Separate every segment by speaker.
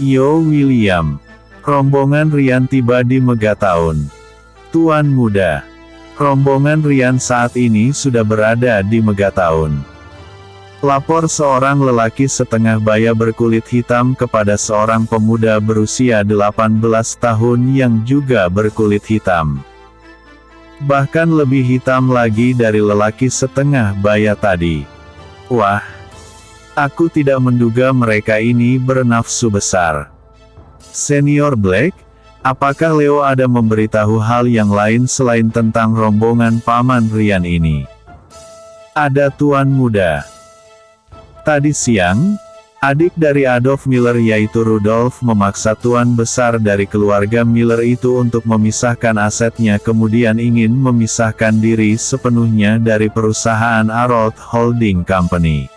Speaker 1: Yo William. Rombongan Ryan tiba di Megaton. Tuan muda. Rombongan Ryan saat ini sudah berada di Megaton. Lapor seorang lelaki setengah baya berkulit hitam kepada seorang pemuda berusia 18 tahun yang juga berkulit hitam. Bahkan lebih hitam lagi dari lelaki setengah baya tadi. Wah. Aku tidak menduga mereka ini bernafsu besar. Senior Black, apakah Leo ada memberitahu hal yang lain selain tentang rombongan Paman Ryan ini? Ada Tuan muda. Tadi siang, adik dari Adolf Miller yaitu Rudolf memaksa tuan besar dari keluarga Miller itu untuk memisahkan asetnya kemudian ingin memisahkan diri sepenuhnya dari perusahaan Arold Holding Company.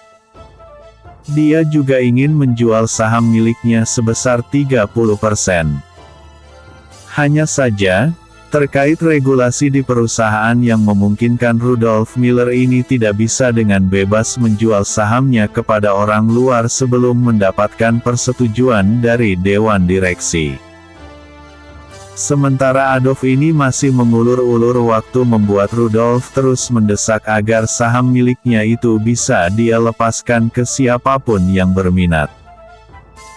Speaker 1: Dia juga ingin menjual saham miliknya sebesar 30%. Hanya saja, terkait regulasi di perusahaan yang memungkinkan Rudolf Miller ini tidak bisa dengan bebas menjual sahamnya kepada orang luar sebelum mendapatkan persetujuan dari Dewan Direksi. Sementara Adolf ini masih mengulur-ulur waktu membuat Rudolf terus mendesak agar saham miliknya itu bisa dia lepaskan ke siapapun yang berminat.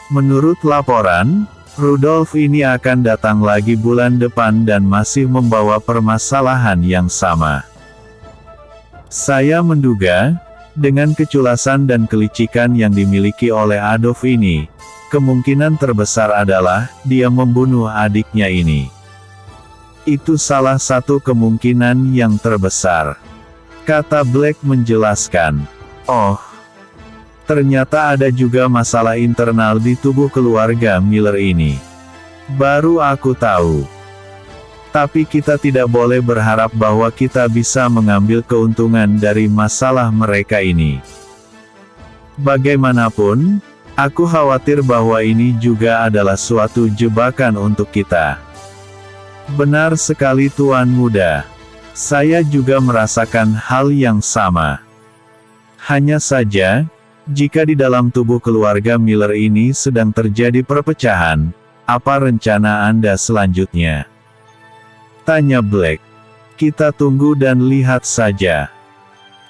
Speaker 1: Menurut laporan, Rudolf ini akan datang lagi bulan depan dan masih membawa permasalahan yang sama. Saya menduga, dengan keculasan dan kelicikan yang dimiliki oleh Adolf ini, kemungkinan terbesar adalah, dia membunuh adiknya ini. Itu salah satu kemungkinan yang terbesar. Kata Black menjelaskan. Oh. Ternyata ada juga masalah internal di tubuh keluarga Miller ini. Baru aku tahu. Tapi kita tidak boleh berharap bahwa kita bisa mengambil keuntungan dari masalah mereka ini. Bagaimanapun, aku khawatir bahwa ini juga adalah suatu jebakan untuk kita. Benar sekali Tuan muda. Saya juga merasakan hal yang sama. Hanya saja, jika di dalam tubuh keluarga Miller ini sedang terjadi perpecahan, apa rencana Anda selanjutnya? Tanya Black. Kita tunggu dan lihat saja.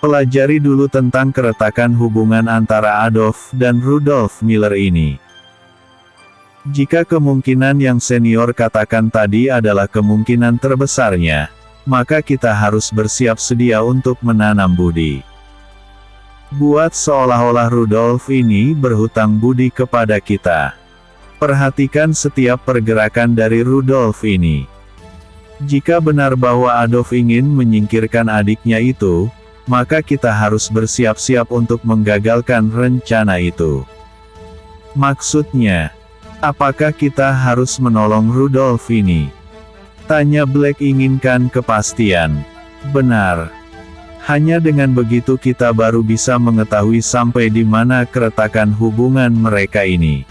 Speaker 1: Pelajari dulu tentang keretakan hubungan antara Adolf dan Rudolf Miller ini. Jika kemungkinan yang senior katakan tadi adalah kemungkinan terbesarnya, maka kita harus bersiap sedia untuk menanam budi. Buat seolah-olah Rudolf ini berhutang budi kepada kita. Perhatikan setiap pergerakan dari Rudolf ini. Jika benar bahwa Adolf ingin menyingkirkan adiknya itu, maka kita harus bersiap-siap untuk menggagalkan rencana itu. Maksudnya, apakah kita harus menolong Rudolf ini? Tanya Black inginkan kepastian. Benar. Hanya dengan begitu kita baru bisa mengetahui sampai di mana keretakan hubungan mereka ini.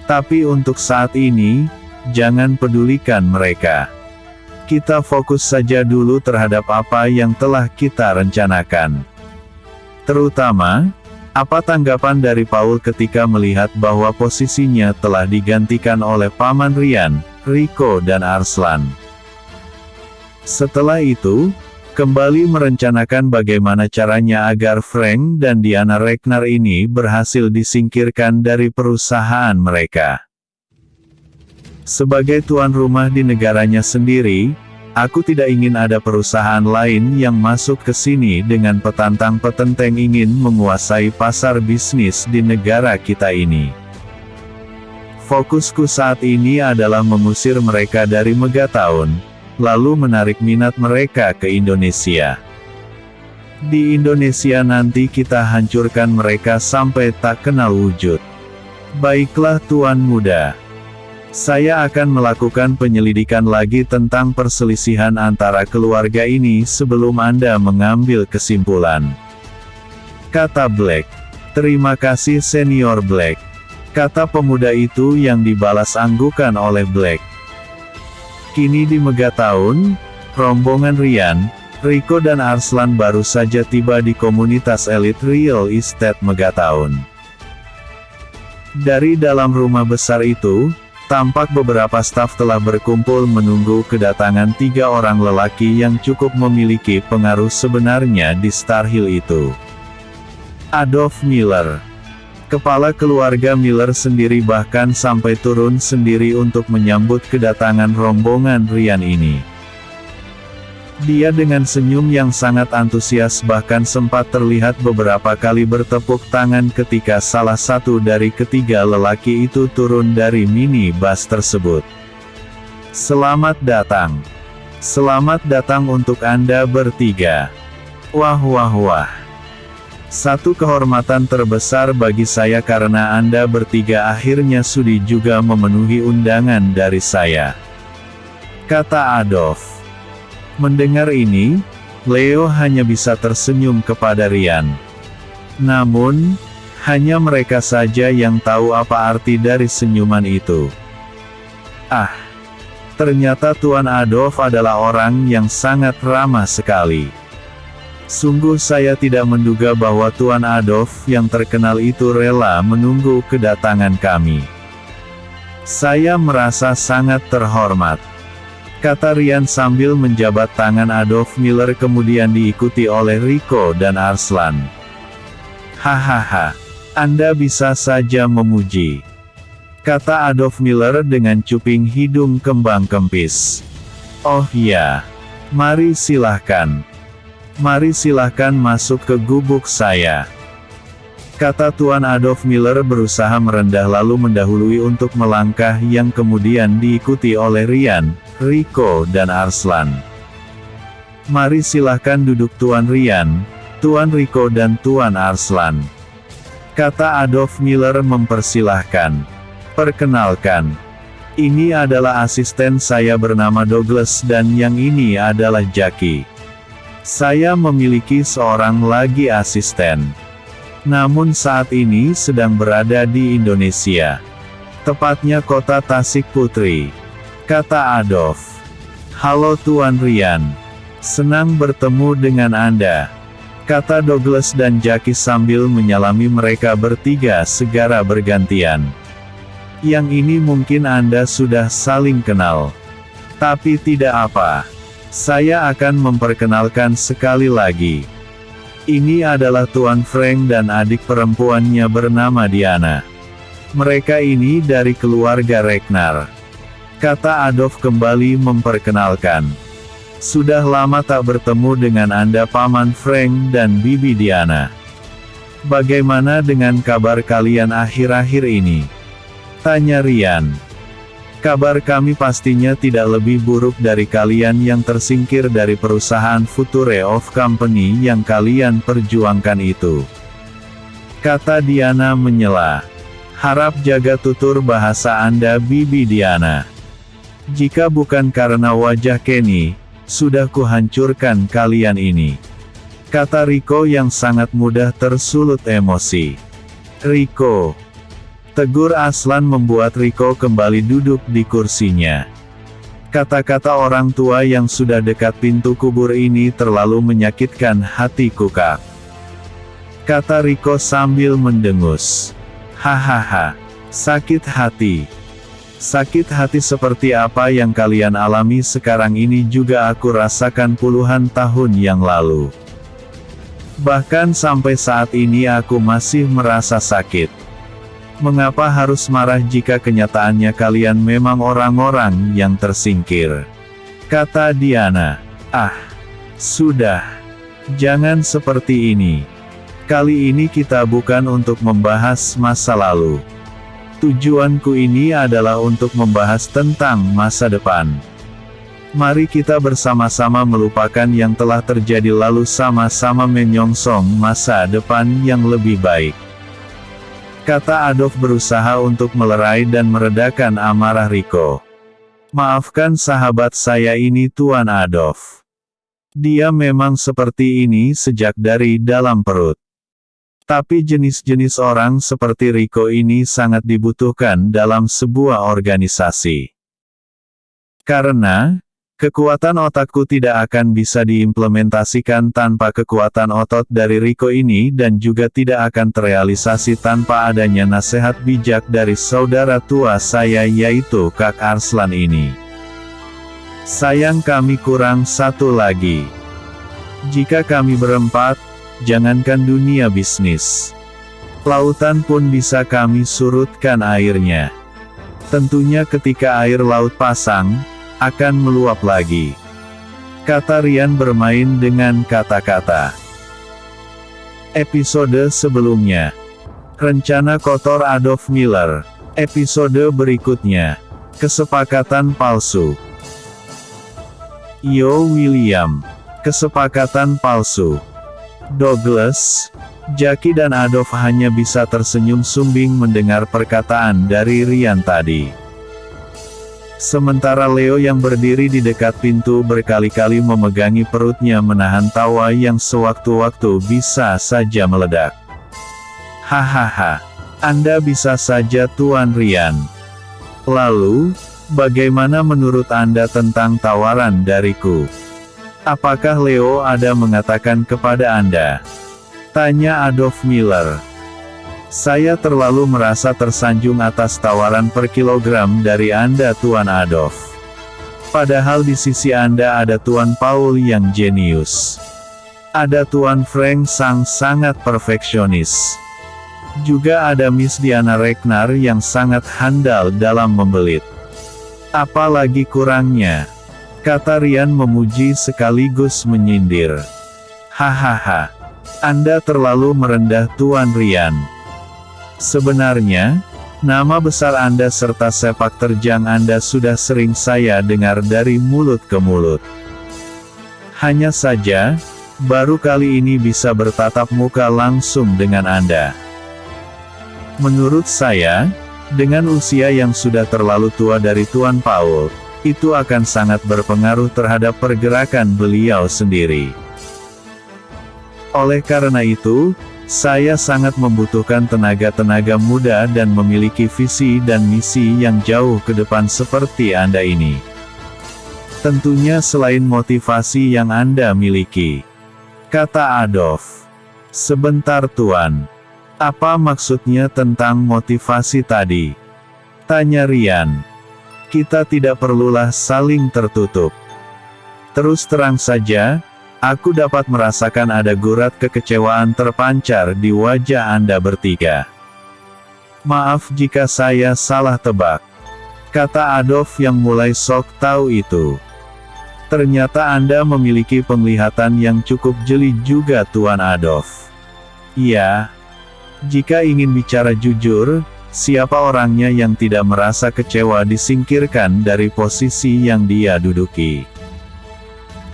Speaker 1: Tapi untuk saat ini, jangan pedulikan mereka. Kita fokus saja dulu terhadap apa yang telah kita rencanakan. Terutama, apa tanggapan dari Paul ketika melihat bahwa posisinya telah digantikan oleh Paman Ryan, Rico dan Arslan. Setelah itu, kembali merencanakan bagaimana caranya agar Frank dan Diana Ragnar ini berhasil disingkirkan dari perusahaan mereka. Sebagai tuan rumah di negaranya sendiri, aku tidak ingin ada perusahaan lain yang masuk ke sini dengan petantang-petenteng ingin menguasai pasar bisnis di negara kita ini. Fokusku saat ini adalah mengusir mereka dari Megaton, lalu menarik minat mereka ke Indonesia. Di Indonesia nanti kita hancurkan mereka sampai tak kenal wujud. Baiklah Tuan muda. Saya akan melakukan penyelidikan lagi tentang perselisihan antara keluarga ini sebelum Anda mengambil kesimpulan. Kata Black. Terima kasih Senior Black. Kata pemuda itu yang dibalas anggukan oleh Black. Kini di Megaton, rombongan Ryan, Rico dan Arslan baru saja tiba di komunitas elit real estate Megaton. Dari dalam rumah besar itu, tampak beberapa staf telah berkumpul menunggu kedatangan 3 orang lelaki yang cukup memiliki pengaruh sebenarnya di Star Hill itu. Adolf Miller. Kepala keluarga Miller sendiri bahkan sampai turun sendiri untuk menyambut kedatangan rombongan Ryan ini. Dia dengan senyum yang sangat antusias bahkan sempat terlihat beberapa kali bertepuk tangan ketika salah satu dari ketiga lelaki itu turun dari minibus tersebut. Selamat datang. Selamat datang untuk Anda bertiga. Wah wah wah. Satu kehormatan terbesar bagi saya karena Anda bertiga akhirnya sudi juga memenuhi undangan dari saya, kata Adolf. Mendengar ini, Leo hanya bisa tersenyum kepada Ryan. Namun, hanya mereka saja yang tahu apa arti dari senyuman itu. Ah, ternyata Tuan Adolf adalah orang yang sangat ramah sekali. Sungguh saya tidak menduga bahwa Tuan Adolf yang terkenal itu rela menunggu kedatangan kami. Saya merasa sangat terhormat, kata Ryan sambil menjabat tangan Adolf Miller kemudian diikuti oleh Rico dan Arslan. Hahaha, Anda bisa saja memuji, kata Adolf Miller dengan cuping hidung kembang kempis. Oh ya, mari silahkan. Mari silahkan masuk ke gubuk saya, kata Tuan Adolf Miller berusaha merendah lalu mendahului untuk melangkah yang kemudian diikuti oleh Ryan, Rico dan Arslan. Mari silahkan duduk Tuan Ryan, Tuan Rico dan Tuan Arslan, kata Adolf Miller mempersilahkan. Perkenalkan, ini adalah asisten saya bernama Douglas dan yang ini adalah Jackie. Saya memiliki seorang lagi asisten. Namun saat ini sedang berada di Indonesia. Tepatnya kota Tasik Putri, kata Adolf. Halo Tuan Ryan. Senang bertemu dengan Anda, kata Douglas dan Jackie sambil menyalami mereka bertiga segera bergantian. Yang ini mungkin Anda sudah saling kenal. Tapi tidak apa. Saya akan memperkenalkan sekali lagi. Ini adalah Tuan Frank dan adik perempuannya bernama Diana. Mereka ini dari keluarga Ragnar, kata Adolf kembali memperkenalkan. Sudah lama tak bertemu dengan Anda Paman Frank dan Bibi Diana. Bagaimana dengan kabar kalian akhir-akhir ini? Tanya Ryan. Kabar kami pastinya tidak lebih buruk dari kalian yang tersingkir dari perusahaan Future of Company yang kalian perjuangkan itu, kata Diana menyela. Harap jaga tutur bahasa Anda Bibi Diana. Jika bukan karena wajah Kenny, sudah kuhancurkan kalian ini, kata Rico yang sangat mudah tersulut emosi. Rico, tegur Arslan membuat Rico kembali duduk di kursinya. Kata-kata orang tua yang sudah dekat pintu kubur ini terlalu menyakitkan hati Kukak, kata Rico sambil mendengus. Hahaha, sakit hati. Sakit hati seperti apa yang kalian alami sekarang ini juga aku rasakan puluhan tahun yang lalu. Bahkan sampai saat ini aku masih merasa sakit. Mengapa harus marah jika kenyataannya kalian memang orang-orang yang tersingkir, kata Diana. Ah, sudah. Jangan seperti ini. Kali ini kita bukan untuk membahas masa lalu. Tujuanku ini adalah untuk membahas tentang masa depan. Mari kita bersama-sama melupakan yang telah terjadi lalu sama-sama menyongsong masa depan yang lebih baik, kata Adolf berusaha untuk melerai dan meredakan amarah Rico. Maafkan sahabat saya ini Tuan Adolf. Dia memang seperti ini sejak dari dalam perut. Tapi jenis-jenis orang seperti Rico ini sangat dibutuhkan dalam sebuah organisasi. Karena, Kekuatan otakku tidak akan bisa diimplementasikan tanpa kekuatan otot dari Rico ini dan juga tidak akan terrealisasi tanpa adanya nasihat bijak dari saudara tua saya yaitu Kak Arslan ini. Sayang kami kurang satu lagi. Jika kami berempat, jangankan dunia bisnis. Lautan pun bisa kami surutkan airnya. Tentunya ketika air laut pasang, akan meluap lagi. Kata Ryan bermain dengan kata-kata. Episode sebelumnya. Rencana kotor Adolf Miller. Episode berikutnya. Kesepakatan palsu. Yo William. Kesepakatan palsu. Douglas, Jackie dan Adolf hanya bisa tersenyum sumbing mendengar perkataan dari Ryan tadi. Sementara Leo yang berdiri di dekat pintu berkali-kali memegangi perutnya menahan tawa yang sewaktu-waktu bisa saja meledak. Hahaha. Anda bisa saja Tuan Ryan. Lalu, bagaimana menurut Anda tentang tawaran dariku? Apakah Leo ada mengatakan kepada Anda? Tanya Adolf Miller. Saya terlalu merasa tersanjung atas tawaran per kilogram dari Anda Tuan Adolf. Padahal di sisi Anda ada Tuan Paul yang jenius. Ada Tuan Frank sang sangat perfeksionis. Juga ada Miss Diana Ragnar yang sangat handal dalam membelit. Apalagi kurangnya? Kata Ryan memuji sekaligus menyindir. Hahaha. Anda terlalu merendah Tuan Ryan. Sebenarnya, nama besar Anda serta sepak terjang Anda sudah sering saya dengar dari mulut ke mulut. Hanya saja, baru kali ini bisa bertatap muka langsung dengan Anda. Menurut saya, dengan usia yang sudah terlalu tua dari Tuan Paul, itu akan sangat berpengaruh terhadap pergerakan beliau sendiri. Oleh karena itu, saya sangat membutuhkan tenaga-tenaga muda dan memiliki visi dan misi yang jauh ke depan seperti Anda ini. Tentunya selain motivasi yang Anda miliki. Kata Adolf. Sebentar Tuan. Apa maksudnya tentang motivasi tadi? Tanya Ryan. Kita tidak perlulah saling tertutup. Terus terang saja, aku dapat merasakan ada gurat kekecewaan terpancar di wajah Anda bertiga. Maaf jika saya salah tebak. Kata Adolf yang mulai sok tahu itu. Ternyata Anda memiliki penglihatan yang cukup jeli juga Tuan Adolf. Iya. Jika ingin bicara jujur, siapa orangnya yang tidak merasa kecewa disingkirkan dari posisi yang dia duduki?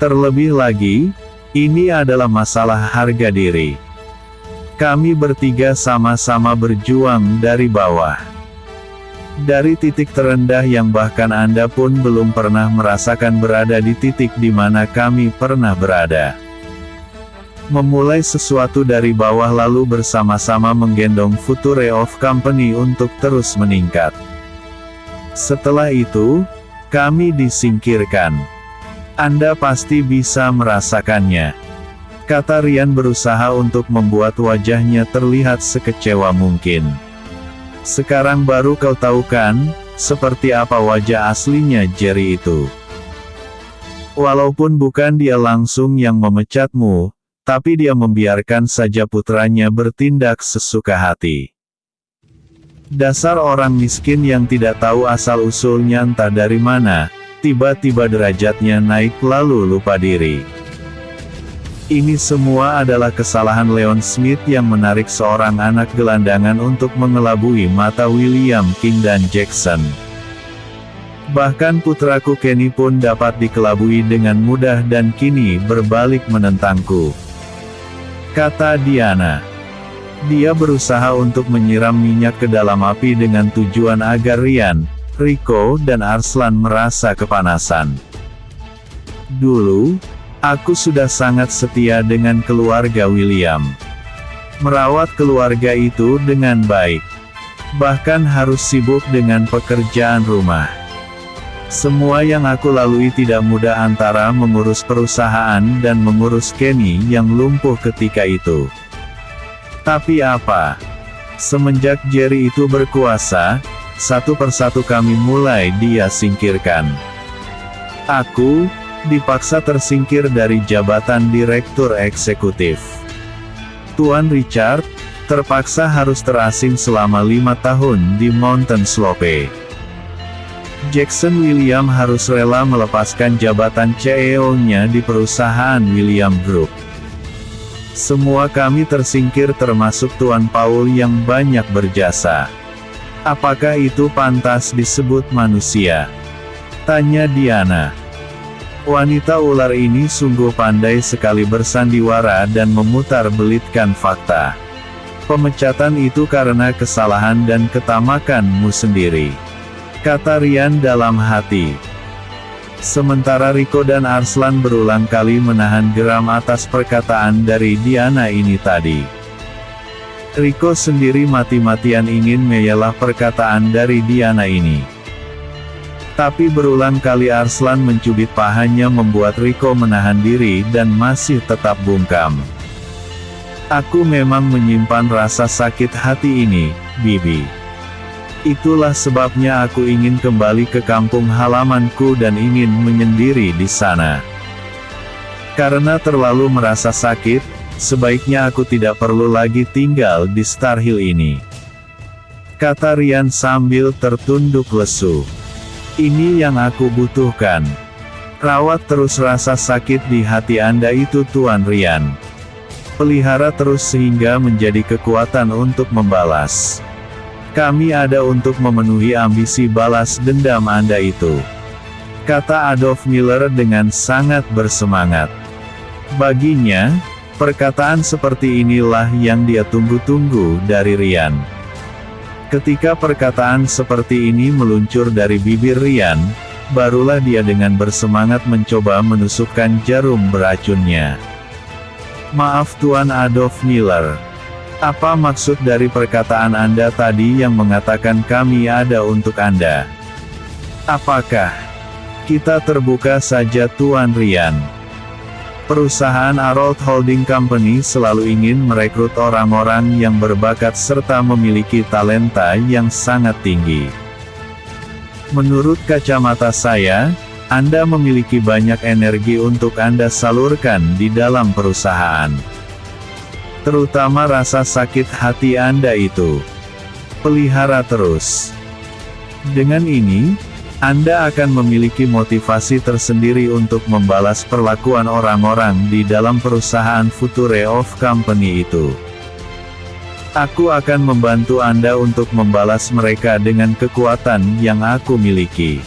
Speaker 1: Terlebih lagi, ini adalah masalah harga diri. Kami bertiga sama-sama berjuang dari bawah. Dari titik terendah yang bahkan Anda pun belum pernah merasakan berada di titik di mana kami pernah berada. Memulai sesuatu dari bawah lalu bersama-sama menggendong Future of Company untuk terus meningkat. Setelah itu, kami disingkirkan. Anda pasti bisa merasakannya. Kata Ryan berusaha untuk membuat wajahnya terlihat sekecewa mungkin. Sekarang baru kau tahu kan, seperti apa wajah aslinya Jerry itu. Walaupun bukan dia langsung yang memecatmu, tapi dia membiarkan saja putranya bertindak sesuka hati. Dasar orang miskin yang tidak tahu asal-usulnya entah dari mana, tiba-tiba derajatnya naik lalu lupa diri. Ini semua adalah kesalahan Leon Smith yang menarik seorang anak gelandangan untuk mengelabui mata William King dan Jackson. Bahkan putraku Kenny pun dapat dikelabui dengan mudah dan kini berbalik menentangku. Kata Diana. Dia berusaha untuk menyiram minyak ke dalam api dengan tujuan agar Ryan, Rico dan Arslan merasa kepanasan. Dulu, aku sudah sangat setia dengan keluarga William. Merawat keluarga itu dengan baik. Bahkan harus sibuk dengan pekerjaan rumah. Semua yang aku lalui tidak mudah antara mengurus perusahaan dan mengurus Kenny yang lumpuh ketika itu. Tapi apa? Semenjak Jerry itu berkuasa, satu persatu kami mulai dia singkirkan. Aku dipaksa tersingkir dari jabatan direktur eksekutif. Tuan Richard terpaksa harus terasing selama 5 tahun di Mountain Slope. Jackson William harus rela melepaskan jabatan CEO-nya di perusahaan William Group. Semua kami tersingkir termasuk Tuan Paul yang banyak berjasa. Apakah itu pantas disebut manusia? Tanya Diana. Wanita ular ini sungguh pandai sekali bersandiwara dan memutar-belitkan fakta. Pemecatan itu karena kesalahan dan ketamakanmu sendiri, kata Ryan dalam hati. Sementara Rico dan Arslan berulang kali menahan geram atas perkataan dari Diana ini tadi. Rico sendiri mati-matian ingin mengelak perkataan dari Diana ini. Tapi berulang kali Arslan mencubit pahanya membuat Rico menahan diri dan masih tetap bungkam. Aku memang menyimpan rasa sakit hati ini, Bibi. Itulah sebabnya aku ingin kembali ke kampung halamanku dan ingin menyendiri di sana. Karena terlalu merasa sakit, sebaiknya aku tidak perlu lagi tinggal di Star Hill ini, kata Ryan sambil tertunduk lesu. Ini yang aku butuhkan. Rawat terus rasa sakit di hati Anda itu, Tuan Ryan. Pelihara terus sehingga menjadi kekuatan untuk membalas. Kami ada untuk memenuhi ambisi balas dendam Anda itu, kata Adolf Miller dengan sangat bersemangat. Baginya, perkataan seperti inilah yang dia tunggu-tunggu dari Ryan. Ketika perkataan seperti ini meluncur dari bibir Ryan, barulah dia dengan bersemangat mencoba menusukkan jarum beracunnya. Maaf Tuan Adolf Miller. Apa maksud dari perkataan Anda tadi yang mengatakan kami ada untuk Anda? Apakah kita terbuka saja Tuan Ryan? Perusahaan Arold Holding Company selalu ingin merekrut orang-orang yang berbakat serta memiliki talenta yang sangat tinggi. Menurut kacamata saya, Anda memiliki banyak energi untuk Anda salurkan di dalam perusahaan. Terutama rasa sakit hati Anda itu. Pelihara terus. Dengan ini, Anda akan memiliki motivasi tersendiri untuk membalas perlakuan orang-orang di dalam perusahaan Future of Company itu. Aku akan membantu Anda untuk membalas mereka dengan kekuatan yang aku miliki,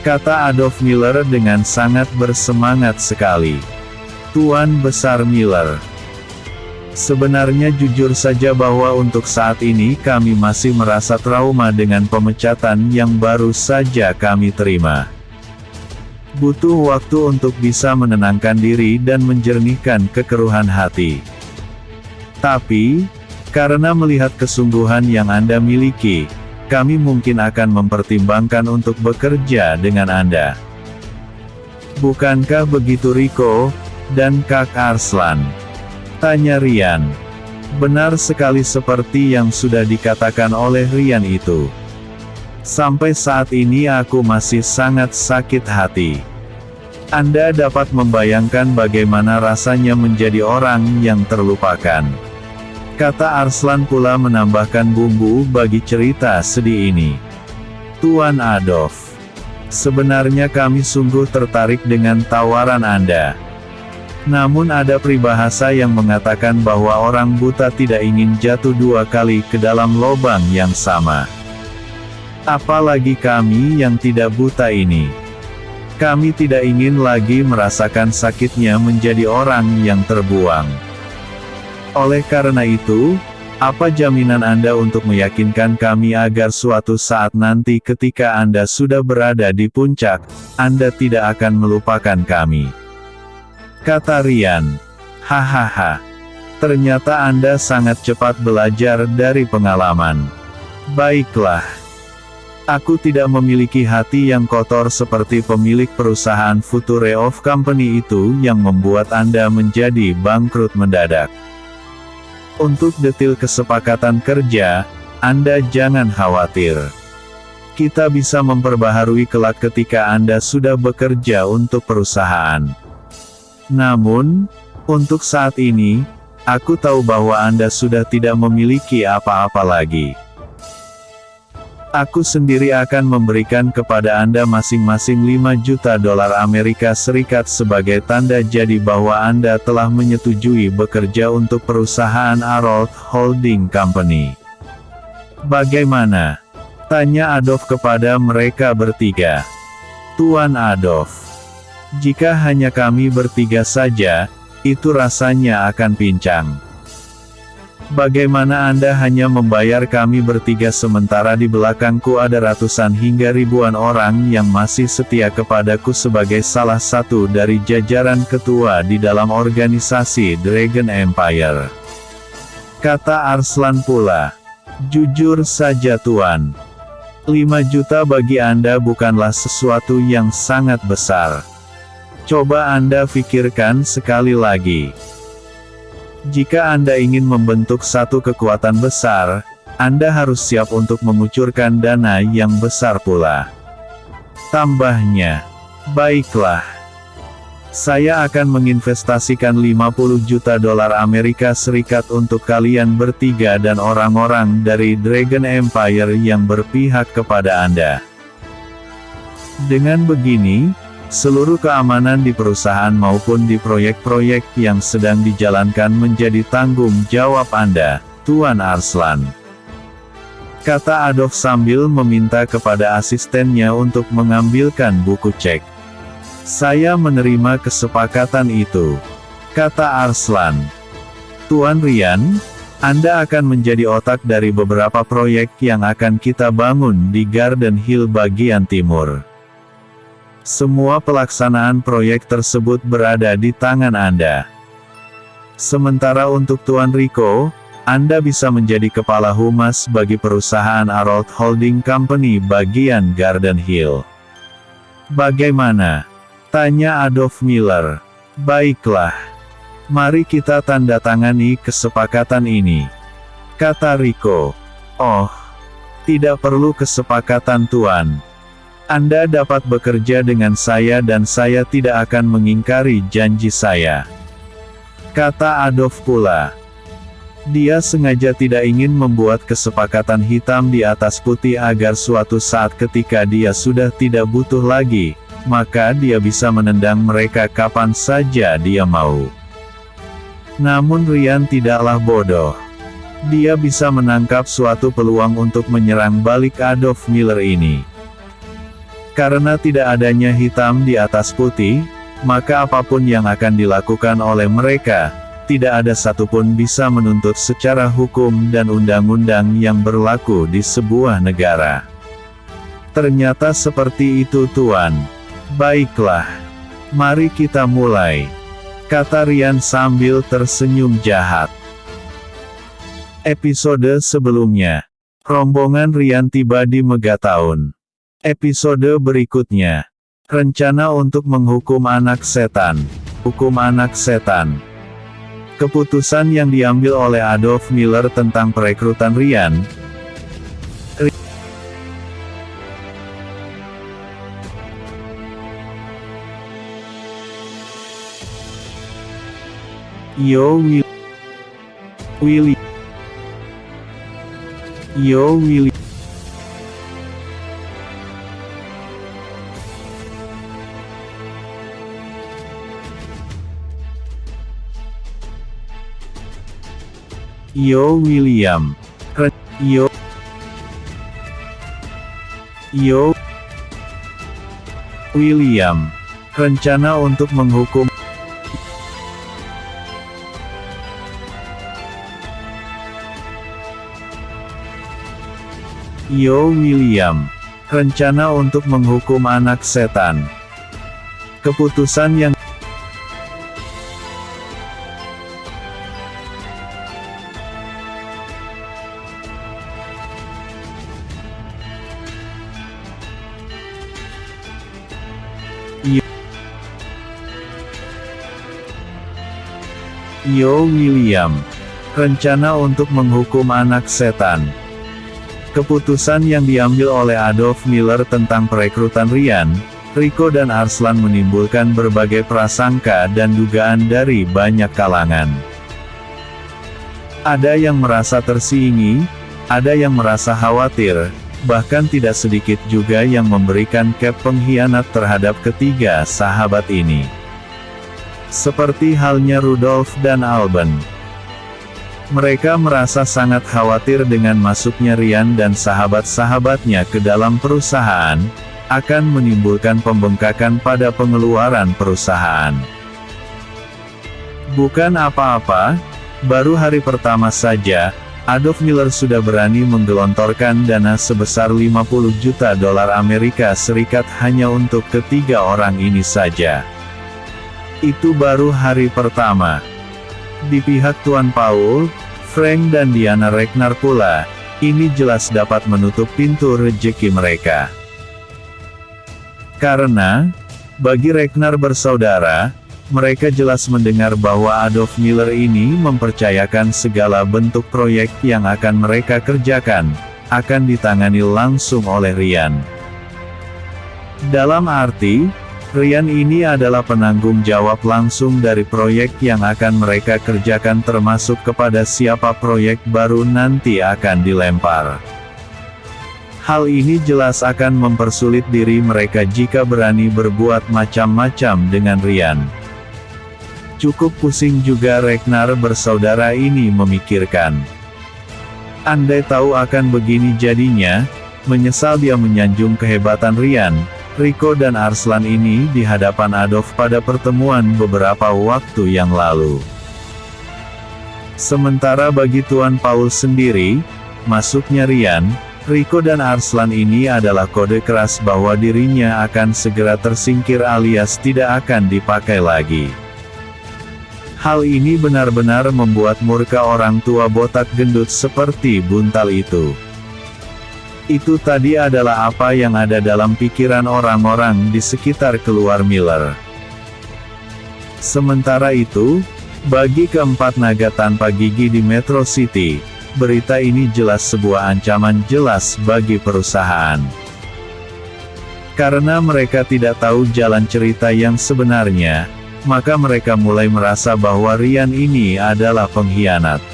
Speaker 1: kata Adolf Miller dengan sangat bersemangat sekali. Tuan Besar Miller. Sebenarnya jujur saja bahwa untuk saat ini kami masih merasa trauma dengan pemecatan yang baru saja kami terima. Butuh waktu untuk bisa menenangkan diri dan menjernihkan kekeruhan hati. Tapi, karena melihat kesungguhan yang Anda miliki, kami mungkin akan mempertimbangkan untuk bekerja dengan Anda. Bukankah begitu Rico, dan Kak Arslan? Tanya Ryan. Benar sekali seperti yang sudah dikatakan oleh Ryan itu. Sampai saat ini aku masih sangat sakit hati. Anda dapat membayangkan bagaimana rasanya menjadi orang yang terlupakan, kata Arslan pula menambahkan bumbu bagi cerita sedih ini. Tuan Adolf. Sebenarnya kami sungguh tertarik dengan tawaran Anda. Namun ada peribahasa yang mengatakan bahwa orang buta tidak ingin jatuh 2 kali ke dalam lubang yang sama. Apalagi kami yang tidak buta ini. Kami tidak ingin lagi merasakan sakitnya menjadi orang yang terbuang. Oleh karena itu, apa jaminan Anda untuk meyakinkan kami agar suatu saat nanti ketika Anda sudah berada di puncak, Anda tidak akan melupakan kami? Kata Ryan. Hahaha. Ternyata Anda sangat cepat belajar dari pengalaman. Baiklah. Aku tidak memiliki hati yang kotor seperti pemilik perusahaan Future of Company itu yang membuat Anda menjadi bangkrut mendadak. Untuk detail kesepakatan kerja, Anda jangan khawatir. Kita bisa memperbaharui kelak ketika Anda sudah bekerja untuk perusahaan. Namun, untuk saat ini, aku tahu bahwa Anda sudah tidak memiliki apa-apa lagi. Aku sendiri akan memberikan kepada Anda masing-masing 5 juta dolar Amerika Serikat sebagai tanda jadi bahwa Anda telah menyetujui bekerja untuk perusahaan Arolt Holding Company. Bagaimana? Tanya Adolf kepada mereka bertiga. Tuan Adolf. Jika hanya kami bertiga saja, itu rasanya akan pincang. Bagaimana Anda hanya membayar kami bertiga sementara di belakangku ada ratusan hingga ribuan orang yang masih setia kepadaku sebagai salah satu dari jajaran ketua di dalam organisasi Dragon Empire? Kata Arslan pula. Jujur saja Tuan. 5 juta bagi Anda bukanlah sesuatu yang sangat besar. Coba Anda pikirkan sekali lagi. Jika Anda ingin membentuk satu kekuatan besar, Anda harus siap untuk mengucurkan dana yang besar pula. Tambahnya, baiklah. Saya akan menginvestasikan 50 juta dolar Amerika Serikat untuk kalian bertiga dan orang-orang dari Dragon Empire yang berpihak kepada Anda. Dengan begini, seluruh keamanan di perusahaan maupun di proyek-proyek yang sedang dijalankan menjadi tanggung jawab Anda, Tuan Arslan. Kata Adolf sambil meminta kepada asistennya untuk mengambilkan buku cek. Saya menerima kesepakatan itu. Kata Arslan. Tuan Ryan, Anda akan menjadi otak dari beberapa proyek yang akan kita bangun di Garden Hill bagian timur. Semua pelaksanaan proyek tersebut berada di tangan Anda. Sementara untuk Tuan Rico, Anda bisa menjadi kepala humas bagi perusahaan Arolt Holding Company bagian Garden Hill. Bagaimana? Tanya Adolf Miller. Baiklah. Mari kita tanda tangani kesepakatan ini. Kata Rico. Oh, tidak perlu kesepakatan Tuan. Anda dapat bekerja dengan saya dan saya tidak akan mengingkari janji saya. Kata Adolf pula. Dia sengaja tidak ingin membuat kesepakatan hitam di atas putih agar suatu saat ketika dia sudah tidak butuh lagi, maka dia bisa menendang mereka kapan saja dia mau. Namun Ryan tidaklah bodoh. Dia bisa menangkap suatu peluang untuk menyerang balik Adolf Miller ini. Karena tidak adanya hitam di atas putih, maka apapun yang akan dilakukan oleh mereka, tidak ada satupun bisa menuntut secara hukum dan undang-undang yang berlaku di sebuah negara. Ternyata seperti itu Tuan. Baiklah. Mari kita mulai. Kata Ryan sambil tersenyum jahat. Episode sebelumnya. Rombongan Ryan tiba di Megaton. Episode berikutnya. Rencana untuk menghukum anak setan. Hukum anak setan. Keputusan yang diambil oleh Adolf Miller tentang perekrutan Ryan. Willy. William. William. Rencana untuk menghukum William. Rencana untuk menghukum anak setan. Keputusan yang Yo William. Rencana untuk menghukum anak setan. Keputusan yang diambil oleh Adolf Miller tentang perekrutan Ryan, Rico dan Arslan menimbulkan berbagai prasangka dan dugaan dari banyak kalangan. Ada yang merasa tersinggung, ada yang merasa khawatir, bahkan tidak sedikit juga yang memberikan cap pengkhianat terhadap ketiga sahabat ini. Seperti halnya Rudolf dan Alban. Mereka merasa sangat khawatir dengan masuknya Ryan dan sahabat-sahabatnya ke dalam perusahaan, akan menimbulkan pembengkakan pada pengeluaran perusahaan. Bukan apa-apa, baru hari pertama saja, Adolf Miller sudah berani menggelontorkan dana sebesar 50 juta dolar Amerika Serikat hanya untuk ketiga orang ini saja. Itu baru hari pertama. Di pihak Tuan Paul, Frank dan Diana Ragnar pula, ini jelas dapat menutup pintu rejeki mereka. Karena, bagi Ragnar bersaudara, mereka jelas mendengar bahwa Adolf Miller ini mempercayakan segala bentuk proyek yang akan mereka kerjakan, akan ditangani langsung oleh Ryan. Dalam arti, Ryan ini adalah penanggung jawab langsung dari proyek yang akan mereka kerjakan termasuk kepada siapa proyek baru nanti akan dilempar. Hal ini jelas akan mempersulit diri mereka jika berani berbuat macam-macam dengan Ryan. Cukup pusing juga Ragnar bersaudara ini memikirkan. Andai tahu akan begini jadinya, menyesal dia menyanjung kehebatan Ryan, Rico dan Arslan ini di hadapan Adolf pada pertemuan beberapa waktu yang lalu. Sementara bagi Tuan Paul sendiri, masuknya Ryan, Rico dan Arslan ini adalah kode keras bahwa dirinya akan segera tersingkir alias tidak akan dipakai lagi. Hal ini benar-benar membuat murka orang tua botak gendut seperti buntal itu. Itu tadi adalah apa yang ada dalam pikiran orang-orang di sekitar keluar Miller. Sementara itu, bagi keempat naga tanpa gigi di Metro City, berita ini jelas sebuah ancaman jelas bagi perusahaan. Karena mereka tidak tahu jalan cerita yang sebenarnya, maka mereka mulai merasa bahwa Ryan ini adalah pengkhianat.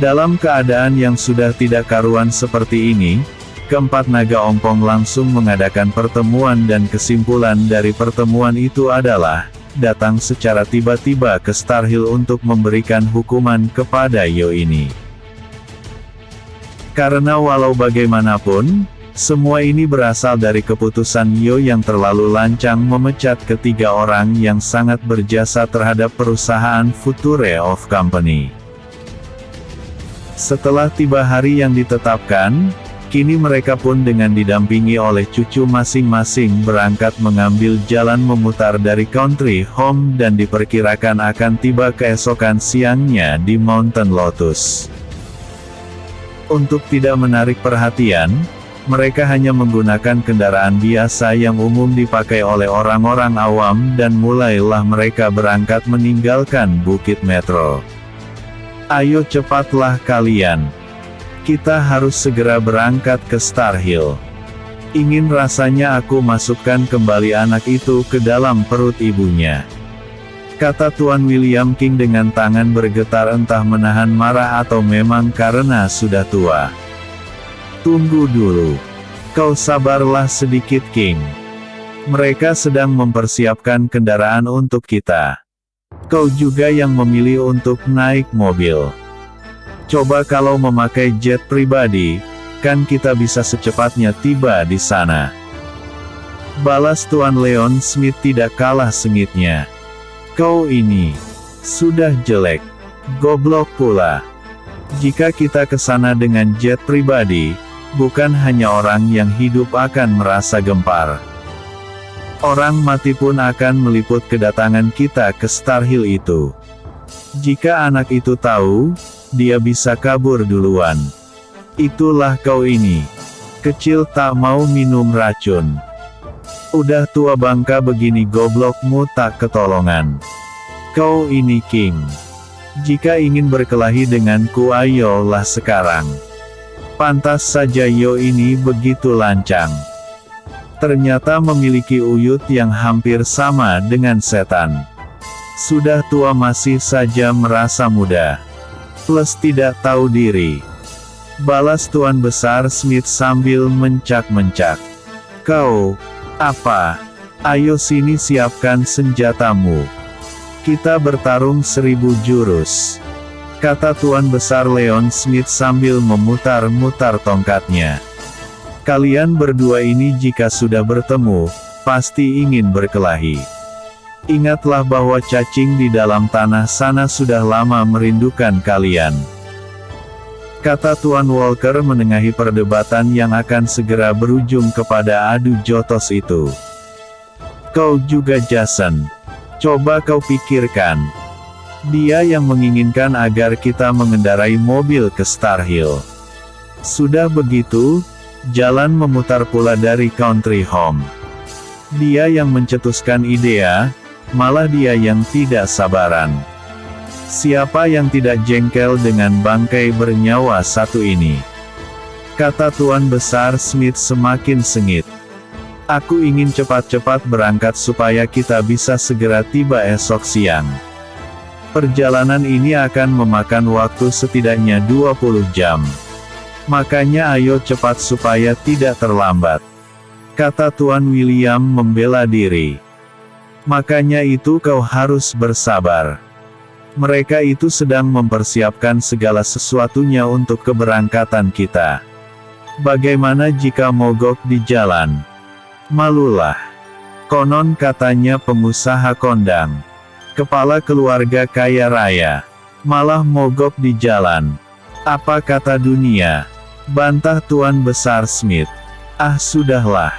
Speaker 1: Dalam keadaan yang sudah tidak karuan seperti ini, keempat naga ompong langsung mengadakan pertemuan dan kesimpulan dari pertemuan itu adalah, datang secara tiba-tiba ke Star Hill untuk memberikan hukuman kepada Yo ini. Karena walau bagaimanapun, semua ini berasal dari keputusan Yo yang terlalu lancang memecat ketiga orang yang sangat berjasa terhadap perusahaan Future of Company. Setelah tiba hari yang ditetapkan, kini mereka pun dengan didampingi oleh cucu masing-masing berangkat mengambil jalan memutar dari country home dan diperkirakan akan tiba keesokan siangnya di Mountain Lotus. Untuk tidak menarik perhatian, mereka hanya menggunakan kendaraan biasa yang umum dipakai oleh orang-orang awam dan mulailah mereka berangkat meninggalkan Bukit Metro. Ayo cepatlah kalian. Kita harus segera berangkat ke Star Hill. Ingin rasanya aku masukkan kembali anak itu ke dalam perut ibunya. Kata Tuan William King dengan tangan bergetar entah menahan marah atau memang karena sudah tua. Tunggu dulu. Kau sabarlah sedikit King. Mereka sedang mempersiapkan kendaraan untuk kita. Kau juga yang memilih untuk naik mobil. Coba kalau memakai jet pribadi, kan kita bisa secepatnya tiba di sana. Balas Tuan Leon Smith tidak kalah sengitnya. Kau ini sudah jelek, goblok pula. Jika kita ke sana dengan jet pribadi, bukan hanya orang yang hidup akan merasa gempar. Orang mati pun akan meliput kedatangan kita ke Star Hill itu. Jika anak itu tahu, dia bisa kabur duluan. Itulah kau ini. Kecil tak mau minum racun. Udah tua bangka begini goblokmu tak ketolongan. Kau ini King. Jika ingin berkelahi denganku ayolah sekarang. Pantas saja Yo ini begitu lancang. Ternyata memiliki uyut yang hampir sama dengan setan. Sudah tua masih saja merasa muda. Plus tidak tahu diri. Balas Tuan Besar Smith sambil mencak-mencak. Kau, apa? Ayo sini siapkan senjatamu. Kita bertarung 1000 jurus. Kata Tuan Besar Leon Smith sambil memutar-mutar tongkatnya. Kalian berdua ini jika sudah bertemu, pasti ingin berkelahi. Ingatlah bahwa cacing di dalam tanah sana sudah lama merindukan kalian. Kata Tuan Walker menengahi perdebatan yang akan segera berujung kepada adu jotos itu. Kau juga Jason. Coba kau pikirkan. Dia yang menginginkan agar kita mengendarai mobil ke Star Hill. Sudah begitu, jalan memutar pula dari country home. Dia yang mencetuskan ide, malah dia yang tidak sabaran. Siapa yang tidak jengkel dengan bangkai bernyawa satu ini? Kata Tuan Besar Smith semakin sengit. Aku ingin cepat-cepat berangkat supaya kita bisa segera tiba esok siang. Perjalanan ini akan memakan waktu setidaknya 20 jam. Makanya ayo cepat supaya tidak terlambat. Kata Tuan William membela diri. Makanya itu kau harus bersabar. Mereka itu sedang mempersiapkan segala sesuatunya untuk keberangkatan kita. Bagaimana jika mogok di jalan? Malulah. Konon katanya pengusaha kondang. Kepala keluarga kaya raya. Malah mogok di jalan. Apa kata dunia? Bantah Tuan Besar Smith. Ah sudahlah.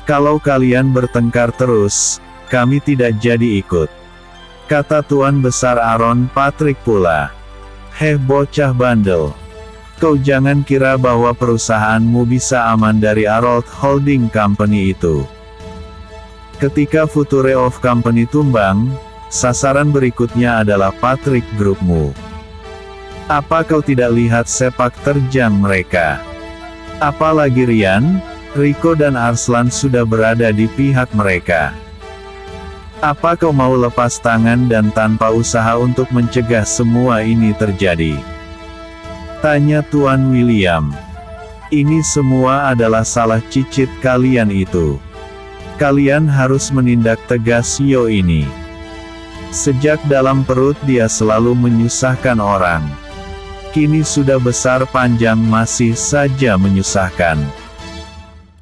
Speaker 1: Kalau kalian bertengkar terus, kami tidak jadi ikut. Kata Tuan Besar Aaron Patrick pula. Heh bocah bandel. Kau jangan kira bahwa perusahaanmu bisa aman dari Arold Holding Company itu. Ketika Future of Company tumbang, sasaran berikutnya adalah Patrick Groupmu. Apa kau tidak lihat sepak terjang mereka? Apalagi Ryan, Rico dan Arslan sudah berada di pihak mereka. Apa kau mau lepas tangan dan tanpa usaha untuk mencegah semua ini terjadi? Tanya Tuan William. Ini semua adalah salah cicit kalian itu. Kalian harus menindak tegas Yo ini. Sejak dalam perut dia selalu menyusahkan orang. Kini sudah besar panjang masih saja menyusahkan.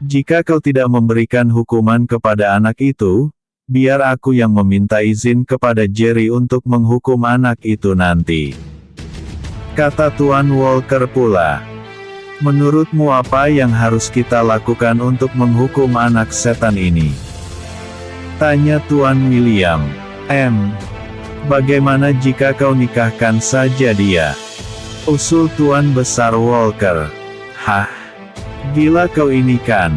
Speaker 1: Jika kau tidak memberikan hukuman kepada anak itu, biar aku yang meminta izin kepada Jerry untuk menghukum anak itu nanti. Kata Tuan Walker pula. Menurutmu apa yang harus kita lakukan untuk menghukum anak setan ini? Tanya Tuan William. Bagaimana jika kau nikahkan saja dia? Usul Tuan Besar Walker. Hah? Gila kau ini kan?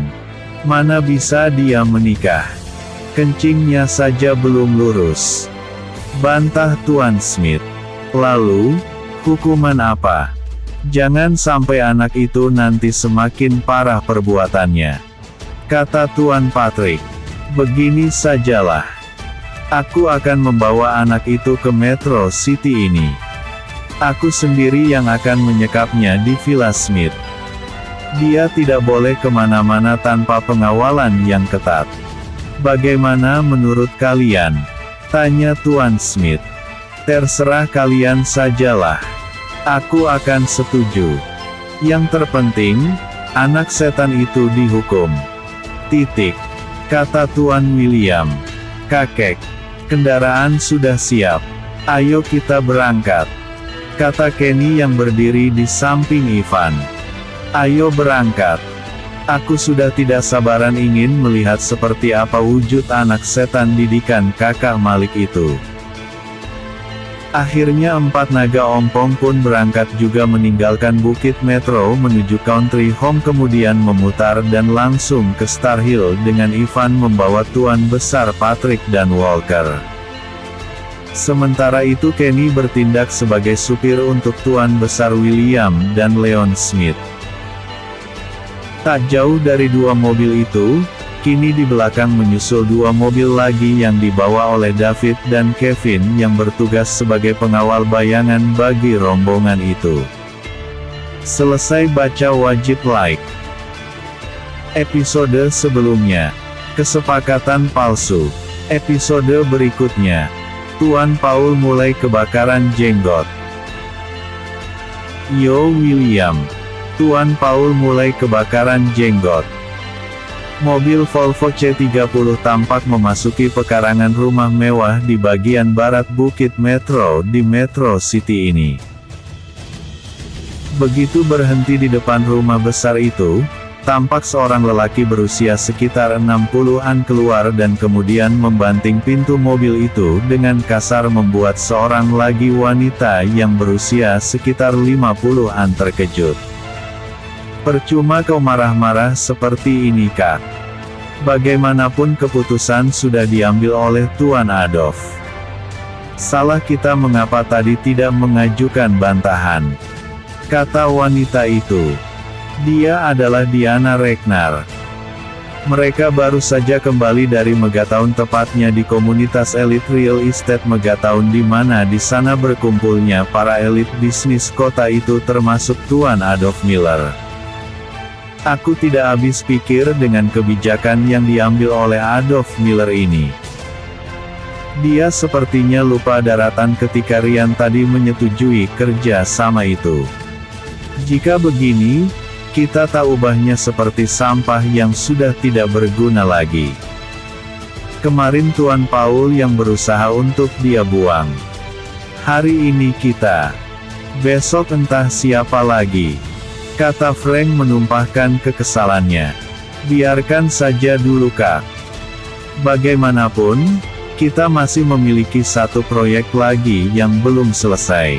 Speaker 1: Mana bisa dia menikah? Kencingnya saja belum lurus. Bantah Tuan Smith. Lalu, hukuman apa? Jangan sampai anak itu nanti semakin parah perbuatannya. Kata Tuan Patrick. Begini sajalah. Aku akan membawa anak itu ke Metro City ini. Aku sendiri yang akan menyekapnya di Villa Smith. Dia tidak boleh kemana-mana tanpa pengawalan yang ketat. Bagaimana menurut kalian? Tanya Tuan Smith. Terserah kalian sajalah. Aku akan setuju. Yang terpenting, anak setan itu dihukum. Titik. Kata Tuan William. Kakek. Kendaraan sudah siap. Ayo kita berangkat. Kata Kenny yang berdiri di samping Ivan. Ayo berangkat. Aku sudah tidak sabaran ingin melihat seperti apa wujud anak setan didikan kakak Malik itu. Akhirnya 4 naga ompong pun berangkat juga meninggalkan Bukit Metro menuju Country Home kemudian memutar dan langsung ke Star Hill dengan Ivan membawa Tuan Besar Patrick dan Walker. Sementara itu Kenny bertindak sebagai supir untuk Tuan Besar William dan Leon Smith. Tak jauh dari dua mobil itu, kini di belakang menyusul dua mobil lagi yang dibawa oleh David dan Kevin yang bertugas sebagai pengawal bayangan bagi rombongan itu. Selesai baca wajib like. Episode sebelumnya, kesepakatan palsu. Episode berikutnya, Tuan Paul mulai kebakaran jenggot. Yo William. Tuan Paul mulai kebakaran jenggot. Mobil Volvo C30 tampak memasuki pekarangan rumah mewah di bagian barat Bukit Metro di Metro City ini. Begitu berhenti di depan rumah besar itu, tampak seorang lelaki berusia sekitar 60-an keluar dan kemudian membanting pintu mobil itu dengan kasar membuat seorang lagi wanita yang berusia sekitar 50-an terkejut. Percuma kau marah-marah seperti ini Kak. Bagaimanapun keputusan sudah diambil oleh Tuan Adolf. Salah kita mengapa tadi tidak mengajukan bantahan, kata wanita itu. Dia adalah Diana Regnar. Mereka baru saja kembali dari Megatown, tepatnya di komunitas elit real estate Megatown, di mana di sana berkumpulnya para elit bisnis kota itu termasuk Tuan Adolf Miller. Aku tidak habis pikir dengan kebijakan yang diambil oleh Adolf Miller ini. Dia sepertinya lupa daratan ketika Ryan tadi menyetujui kerja sama itu. Jika begini, kita tak ubahnya seperti sampah yang sudah tidak berguna lagi. Kemarin Tuan Paul yang berusaha untuk dia buang. Hari ini kita. Besok entah siapa lagi, kata Frank menumpahkan kekesalannya. Biarkan saja dulu Kak. Bagaimanapun, kita masih memiliki satu proyek lagi yang belum selesai.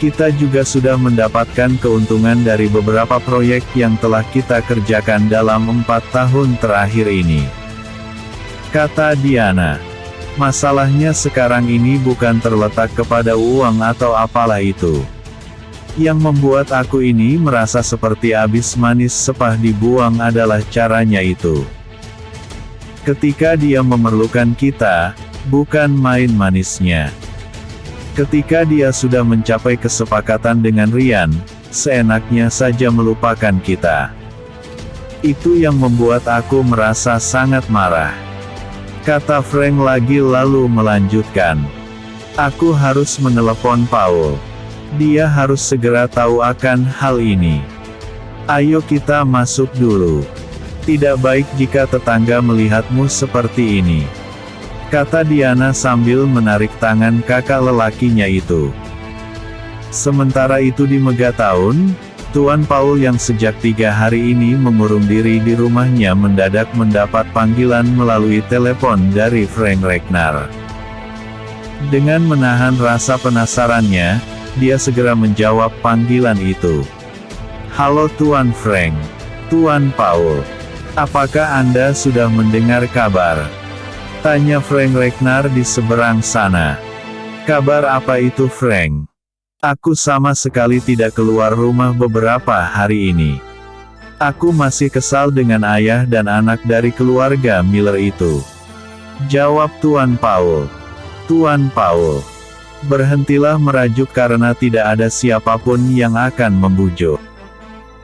Speaker 1: Kita juga sudah mendapatkan keuntungan dari beberapa proyek yang telah kita kerjakan dalam 4 tahun terakhir ini, kata Diana. Masalahnya sekarang ini bukan terletak kepada uang atau apalah itu. Yang membuat aku ini merasa seperti abis manis sepah dibuang adalah caranya itu. Ketika dia memerlukan kita, bukan main manisnya. Ketika dia sudah mencapai kesepakatan dengan Ryan, seenaknya saja melupakan kita. Itu yang membuat aku merasa sangat marah, kata Frank lagi lalu melanjutkan. Aku harus menelepon Paul. Dia harus segera tahu akan hal ini. Ayo kita masuk dulu. Tidak baik jika tetangga melihatmu seperti ini, kata Diana sambil menarik tangan kakak lelakinya itu. Sementara itu di Megatown, Tuan Paul yang sejak 3 hari ini mengurung diri di rumahnya mendadak mendapat panggilan melalui telepon dari Frank Regnar. Dengan menahan rasa penasarannya, dia segera menjawab panggilan itu. Halo Tuan Frank. Tuan Paul. Apakah Anda sudah mendengar kabar? Tanya Frank Regnar di seberang sana. Kabar apa itu Frank? Aku sama sekali tidak keluar rumah beberapa hari ini. Aku masih kesal dengan ayah dan anak dari keluarga Miller itu, jawab Tuan Paul. Tuan Paul, berhentilah merajuk karena tidak ada siapapun yang akan membujuk.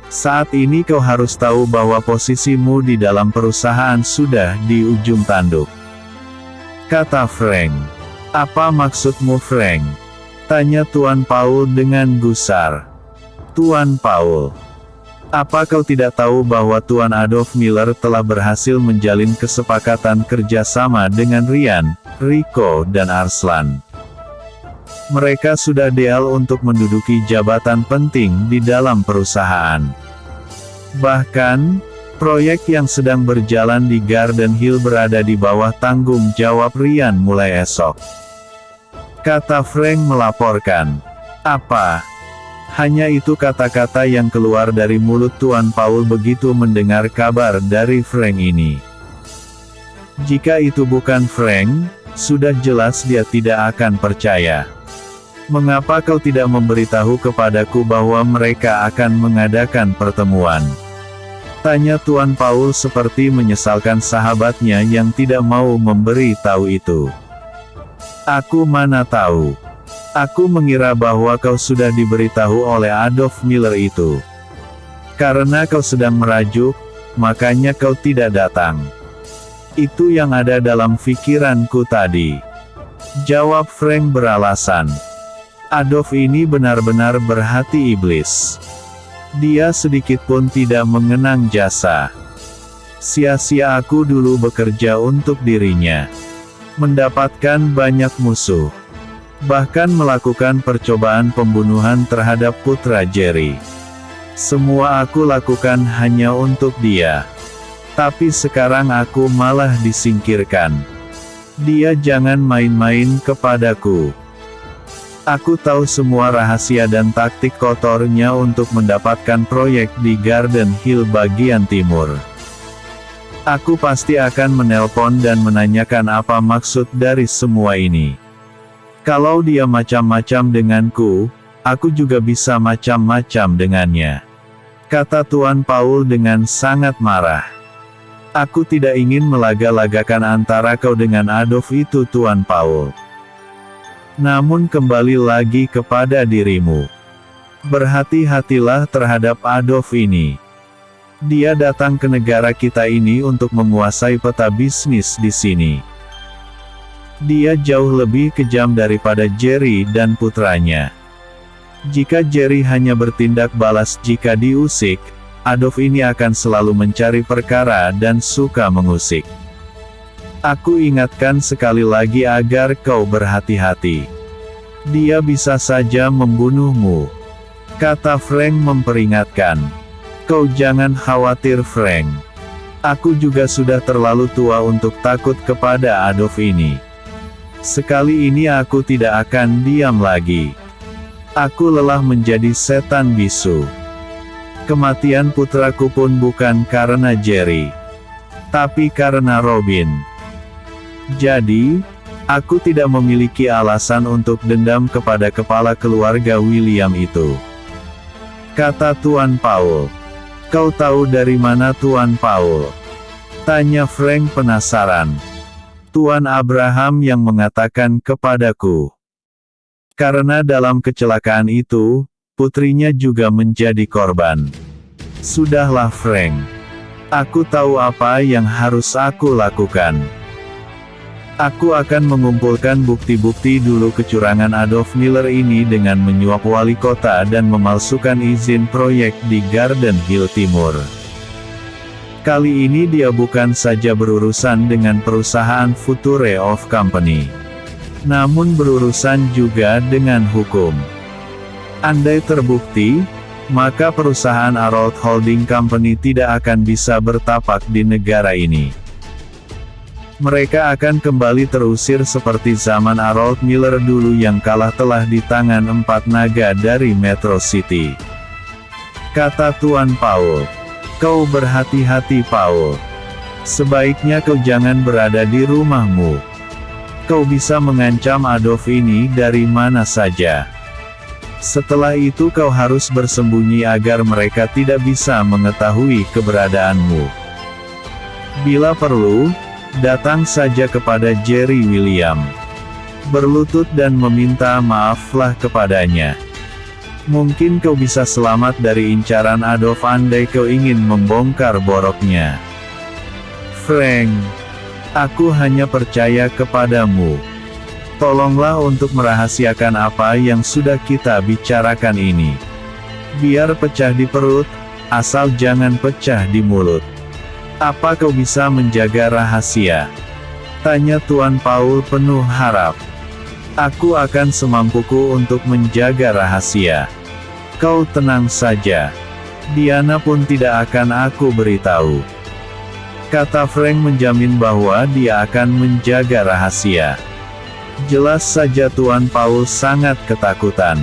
Speaker 1: Saat ini kau harus tahu bahwa posisimu di dalam perusahaan sudah di ujung tanduk, kata Frank. Apa maksudmu Frank? Tanya Tuan Paul dengan gusar. Tuan Paul, apa kau tidak tahu bahwa Tuan Adolf Miller telah berhasil menjalin kesepakatan kerjasama dengan Ryan, Rico dan Arslan? Mereka sudah deal untuk menduduki jabatan penting di dalam perusahaan. Bahkan, proyek yang sedang berjalan di Garden Hill berada di bawah tanggung jawab Ryan mulai esok, kata Frank melaporkan. Apa? Hanya itu kata-kata yang keluar dari mulut Tuan Paul begitu mendengar kabar dari Frank ini. Jika itu bukan Frank, Sudah jelas dia tidak akan percaya. Mengapa kau tidak memberitahu kepadaku bahwa mereka akan mengadakan pertemuan? Tanya Tuan Paul seperti menyesalkan sahabatnya yang tidak mau memberi tahu itu. Aku mana tahu. Aku mengira bahwa kau sudah diberitahu oleh Adolf Miller itu. Karena kau sedang merajuk, makanya kau tidak datang. Itu yang ada dalam pikiranku tadi. Jawab Frank beralasan. Adolf ini benar-benar berhati iblis. Dia sedikit pun tidak mengenang jasa. Sia-sia aku dulu bekerja untuk dirinya. Mendapatkan banyak musuh. Bahkan melakukan percobaan pembunuhan terhadap putra Jerry. Semua aku lakukan hanya untuk dia. Tapi sekarang aku malah disingkirkan. Dia jangan main-main kepadaku. Aku tahu semua rahasia dan taktik kotornya untuk mendapatkan proyek di Garden Hill bagian timur. Aku pasti akan menelpon dan menanyakan apa maksud dari semua ini. Kalau dia macam-macam denganku, aku juga bisa macam-macam dengannya. Kata Tuan Paul dengan sangat marah. Aku tidak ingin melaga-lagakan antara kau dengan Adolf itu Tuan Paul. Namun kembali lagi kepada dirimu. Berhati-hatilah terhadap Adolf ini. Dia datang ke negara kita ini untuk menguasai peta bisnis di sini. Dia jauh lebih kejam daripada Jerry dan putranya. Jika Jerry hanya bertindak balas jika diusik, Adolf ini akan selalu mencari perkara dan suka mengusik. Aku ingatkan sekali lagi agar kau berhati-hati. Dia bisa saja membunuhmu. Kata Frank memperingatkan. Kau jangan khawatir Frank. Aku juga sudah terlalu tua untuk takut kepada Adolf ini. Sekali ini aku tidak akan diam lagi. Aku lelah menjadi setan bisu. Kematian putraku pun bukan karena Jerry. Tapi karena Robin. Jadi, aku tidak memiliki alasan untuk dendam kepada kepala keluarga William itu. Kata Tuan Paul. Kau tahu dari mana Tuan Paul? Tanya Frank penasaran. Tuan Abraham yang mengatakan kepadaku. Karena dalam kecelakaan itu, putrinya juga menjadi korban. Sudahlah Frank. Aku tahu apa yang harus aku lakukan. Aku akan mengumpulkan bukti-bukti dulu kecurangan Adolf Miller ini dengan menyuap wali kota dan memalsukan izin proyek di Garden Hill Timur. Kali ini dia bukan saja berurusan dengan perusahaan Future of Company, namun berurusan juga dengan hukum. Andai terbukti, maka perusahaan Arold Holding Company tidak akan bisa bertapak di negara ini. Mereka akan kembali terusir seperti zaman Arold Miller dulu yang kalah telah di tangan 4 naga dari Metro City. Kata Tuan Paul. Kau berhati-hati Paul. Sebaiknya kau jangan berada di rumahmu. Kau bisa mengancam Adolf ini dari mana saja. Setelah itu kau harus bersembunyi agar mereka tidak bisa mengetahui keberadaanmu. Bila perlu, datang saja kepada Jerry William. Berlutut dan meminta maaflah kepadanya. Mungkin kau bisa selamat dari incaran Adolf andai kau ingin membongkar boroknya. Frank, aku hanya percaya kepadamu. Tolonglah untuk merahasiakan apa yang sudah kita bicarakan ini. Biar pecah di perut, asal jangan pecah di mulut. Apa kau bisa menjaga rahasia? Tanya Tuan Paul penuh harap. Aku akan semampuku untuk menjaga rahasia. Kau tenang saja. Diana pun tidak akan aku beritahu. Kata Frank menjamin bahwa dia akan menjaga rahasia. Jelas saja Tuan Paul sangat ketakutan.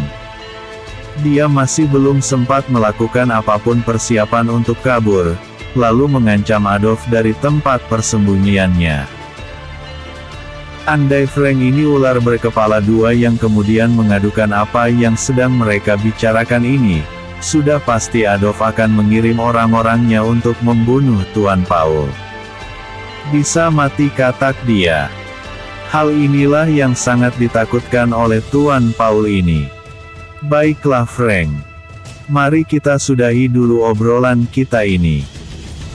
Speaker 1: Dia masih belum sempat melakukan apapun persiapan untuk kabur, lalu mengancam Adolf dari tempat persembunyiannya. Andai Frank ini ular berkepala dua yang kemudian mengadukan apa yang sedang mereka bicarakan ini, sudah pasti Adolf akan mengirim orang-orangnya untuk membunuh Tuan Paul. Bisa mati, katak dia. Hal inilah yang sangat ditakutkan oleh Tuan Paul ini. Baiklah Frank. Mari kita sudahi dulu obrolan kita ini.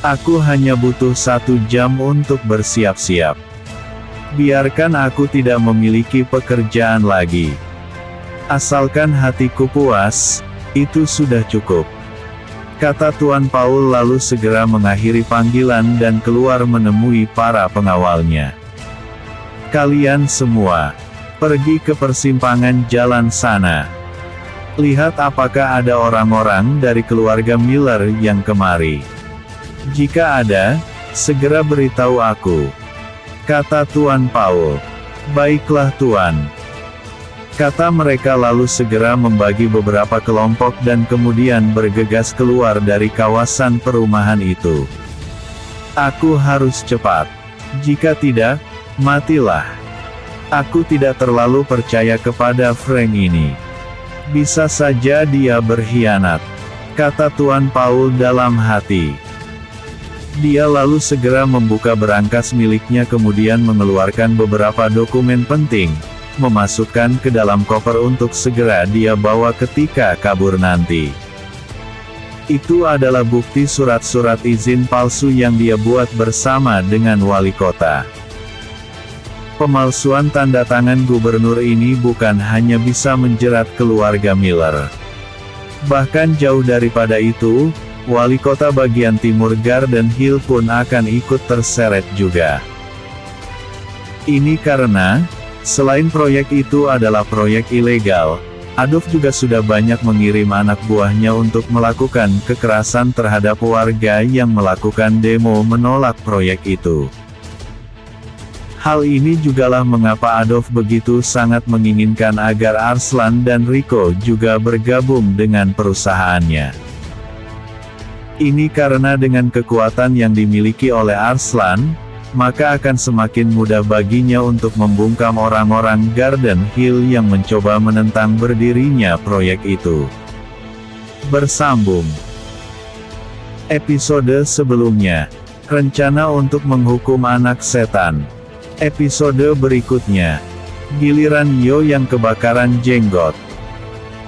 Speaker 1: Aku hanya butuh 1 jam untuk bersiap-siap. Biarkan aku tidak memiliki pekerjaan lagi. Asalkan hatiku puas, itu sudah cukup. Kata Tuan Paul lalu segera mengakhiri panggilan dan keluar menemui para pengawalnya. Kalian semua, pergi ke persimpangan jalan sana. Lihat apakah ada orang-orang dari keluarga Miller yang kemari. Jika ada, segera beritahu aku. Kata Tuan Paul. Baiklah Tuan. Kata mereka lalu segera membagi beberapa kelompok dan kemudian bergegas keluar dari kawasan perumahan itu. Aku harus cepat. Jika tidak, matilah. Aku tidak terlalu percaya kepada Frank ini. Bisa saja dia berkhianat. Kata Tuan Paul dalam hati. Dia lalu segera membuka berangkas miliknya kemudian mengeluarkan beberapa dokumen penting, memasukkan ke dalam koper untuk segera dia bawa ketika kabur nanti. Itu adalah bukti surat-surat izin palsu yang dia buat bersama dengan wali kota. Pemalsuan tanda tangan gubernur ini bukan hanya bisa menjerat keluarga Miller. Bahkan jauh daripada itu, wali kota bagian timur Garden Hill pun akan ikut terseret juga. Ini karena, selain proyek itu adalah proyek ilegal, Adolf juga sudah banyak mengirim anak buahnya untuk melakukan kekerasan terhadap warga yang melakukan demo menolak proyek itu. Hal ini jugalah mengapa Adolf begitu sangat menginginkan agar Arslan dan Rico juga bergabung dengan perusahaannya. Ini karena dengan kekuatan yang dimiliki oleh Arslan, maka akan semakin mudah baginya untuk membungkam orang-orang Garden Hill yang mencoba menentang berdirinya proyek itu. Bersambung. Episode sebelumnya, rencana untuk menghukum anak setan. Episode berikutnya, giliran Yo yang kebakaran jenggot.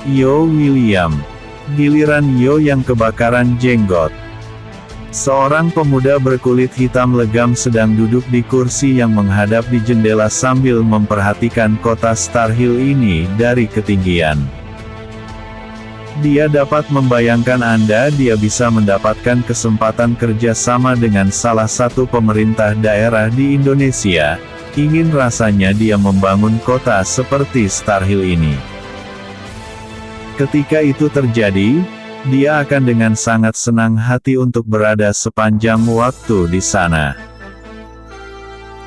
Speaker 1: Yo William. Giliran Yo yang kebakaran jenggot. Seorang pemuda berkulit hitam legam sedang duduk di kursi yang menghadap di jendela sambil memperhatikan kota Star Hill ini dari ketinggian. Dia dapat membayangkan dia bisa mendapatkan kesempatan kerja sama dengan salah satu pemerintah daerah di Indonesia. Ingin rasanya dia membangun kota seperti Star Hill ini. Ketika itu terjadi, dia akan dengan sangat senang hati untuk berada sepanjang waktu di sana.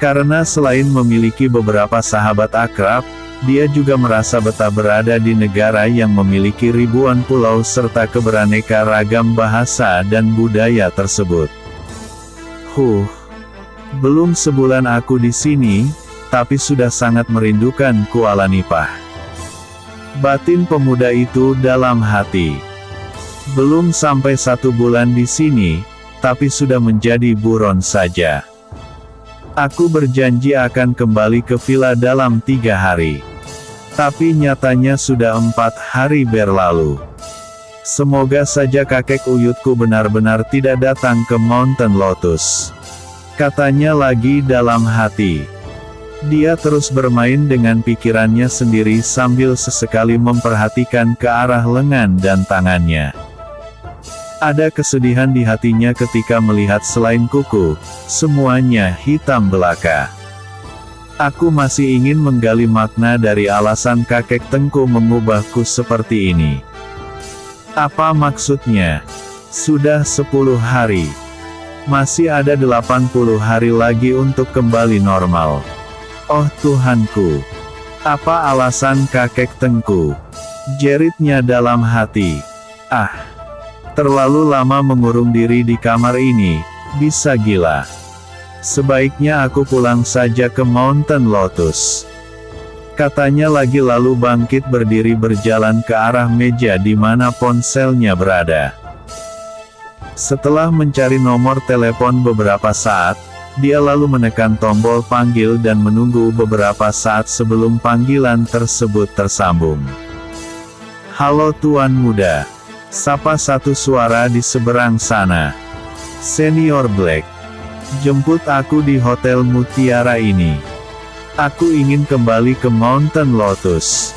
Speaker 1: Karena selain memiliki beberapa sahabat akrab, dia juga merasa betah berada di negara yang memiliki ribuan pulau serta keberaneka ragam bahasa dan budaya tersebut. Belum sebulan aku di sini, tapi sudah sangat merindukan Kuala Nipah. Batin pemuda itu dalam hati. Belum sampai 1 bulan di sini, tapi sudah menjadi buron saja. Aku berjanji akan kembali ke villa dalam 3 hari. Tapi nyatanya sudah 4 hari berlalu. Semoga saja kakek uyutku benar-benar tidak datang ke Mountain Lotus. Katanya lagi dalam hati. Dia terus bermain dengan pikirannya sendiri sambil sesekali memperhatikan ke arah lengan dan tangannya. Ada kesedihan di hatinya ketika melihat selain kuku, semuanya hitam belaka. Aku masih ingin menggali makna dari alasan kakek Tengku mengubahku seperti ini. Apa maksudnya? Sudah 10 hari. Masih ada 80 hari lagi untuk kembali normal. Oh Tuhanku. Apa alasan kakek Tengku? Jeritnya dalam hati. Terlalu lama mengurung diri di kamar ini, bisa gila. Sebaiknya aku pulang saja ke Mountain Lotus. Katanya lagi lalu bangkit berdiri berjalan ke arah meja di mana ponselnya berada. Setelah mencari nomor telepon beberapa saat, dia lalu menekan tombol panggil dan menunggu beberapa saat sebelum panggilan tersebut tersambung. "Halo Tuan Muda," sapa satu suara di seberang sana. "Senior Black, jemput aku di Hotel Mutiara ini. Aku ingin kembali ke Mountain Lotus."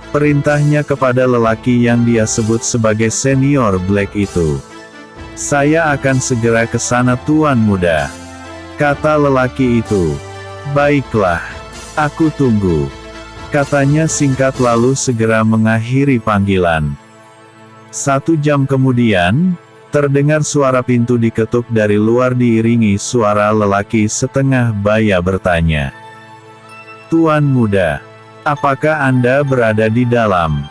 Speaker 1: Perintahnya kepada lelaki yang dia sebut sebagai Senior Black itu. "Saya akan segera ke sana Tuan Muda," kata lelaki itu. "Baiklah, aku tunggu," katanya singkat lalu segera mengakhiri panggilan. 1 jam kemudian, terdengar suara pintu diketuk dari luar diiringi suara lelaki setengah baya bertanya. "Tuan Muda, apakah Anda berada di dalam?"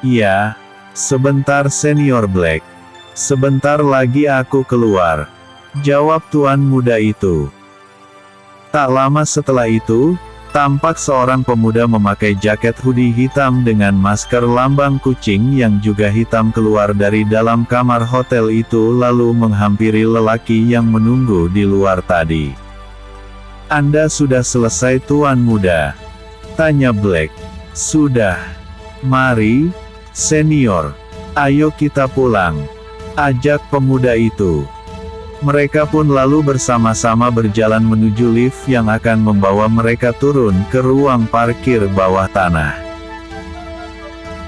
Speaker 1: "Ya, sebentar Senior Black. Sebentar lagi aku keluar," jawab Tuan Muda itu. Tak lama setelah itu, tampak seorang pemuda memakai jaket hoodie hitam dengan masker lambang kucing yang juga hitam keluar dari dalam kamar hotel itu lalu menghampiri lelaki yang menunggu di luar tadi. "Anda sudah selesai Tuan Muda?" tanya Black. "Sudah. Mari, Senior. Ayo kita pulang," ajak pemuda itu. Mereka pun lalu bersama-sama berjalan menuju lift yang akan membawa mereka turun ke ruang parkir bawah tanah.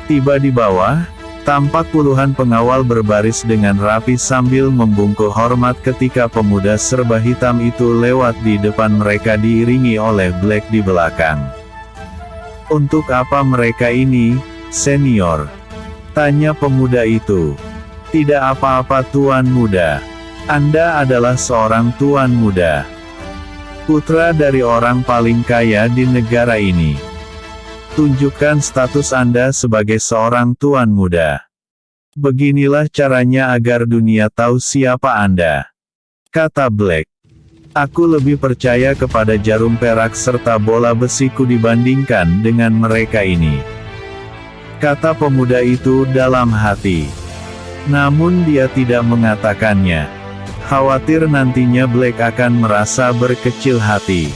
Speaker 1: Tiba di bawah, tampak puluhan pengawal berbaris dengan rapi sambil membungkuk hormat ketika pemuda serba hitam itu lewat di depan mereka diiringi oleh Black di belakang. "Untuk apa mereka ini, Senior?" tanya pemuda itu. "Tidak apa-apa Tuan Muda. Anda adalah seorang Tuan Muda. Putra dari orang paling kaya di negara ini. Tunjukkan status Anda sebagai seorang Tuan Muda. Beginilah caranya agar dunia tahu siapa Anda," kata Black. "Aku lebih percaya kepada jarum perak serta bola besiku dibandingkan dengan mereka ini," kata pemuda itu dalam hati. Namun dia tidak mengatakannya. Khawatir nantinya Black akan merasa berkecil hati.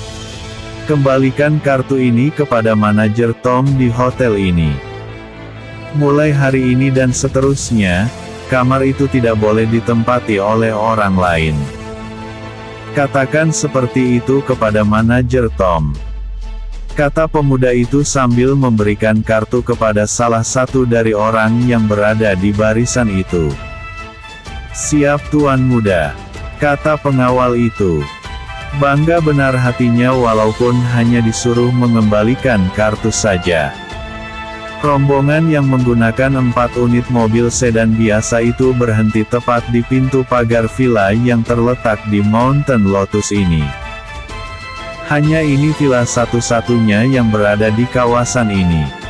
Speaker 1: "Kembalikan kartu ini kepada manajer Tom di hotel ini. Mulai hari ini dan seterusnya, kamar itu tidak boleh ditempati oleh orang lain. Katakan seperti itu kepada manajer Tom," kata pemuda itu sambil memberikan kartu kepada salah satu dari orang yang berada di barisan itu. "Siap Tuan Muda," kata pengawal itu. Bangga benar hatinya walaupun hanya disuruh mengembalikan kartu saja. Rombongan yang menggunakan 4 unit mobil sedan biasa itu berhenti tepat di pintu pagar villa yang terletak di Mountain Lotus ini. Hanya ini villa satu-satunya yang berada di kawasan ini.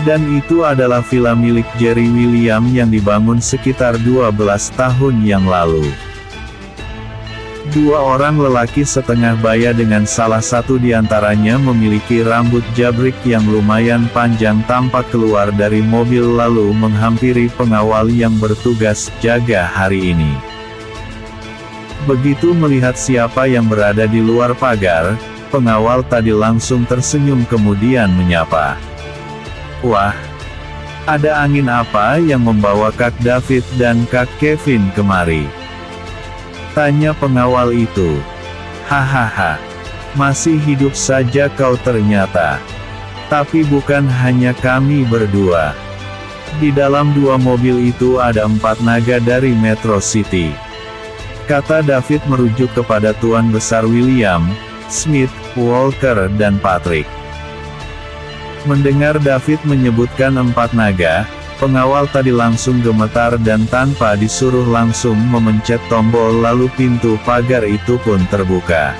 Speaker 1: Dan itu adalah villa milik Jerry William yang dibangun sekitar 12 tahun yang lalu. 2 orang lelaki setengah baya dengan salah satu di antaranya memiliki rambut jabrik yang lumayan panjang tampak keluar dari mobil lalu menghampiri pengawal yang bertugas jaga hari ini. Begitu melihat siapa yang berada di luar pagar, pengawal tadi langsung tersenyum kemudian menyapa. "Wah, ada angin apa yang membawa Kak David dan Kak Kevin kemari?" tanya pengawal itu. "Hahaha, masih hidup saja kau ternyata. Tapi bukan hanya kami berdua. Di dalam 2 mobil itu ada 4 naga dari Metro City," kata David merujuk kepada Tuan Besar William, Smith, Walker dan Patrick. Mendengar David menyebutkan 4 naga, pengawal tadi langsung gemetar dan tanpa disuruh langsung memencet tombol lalu pintu pagar itu pun terbuka.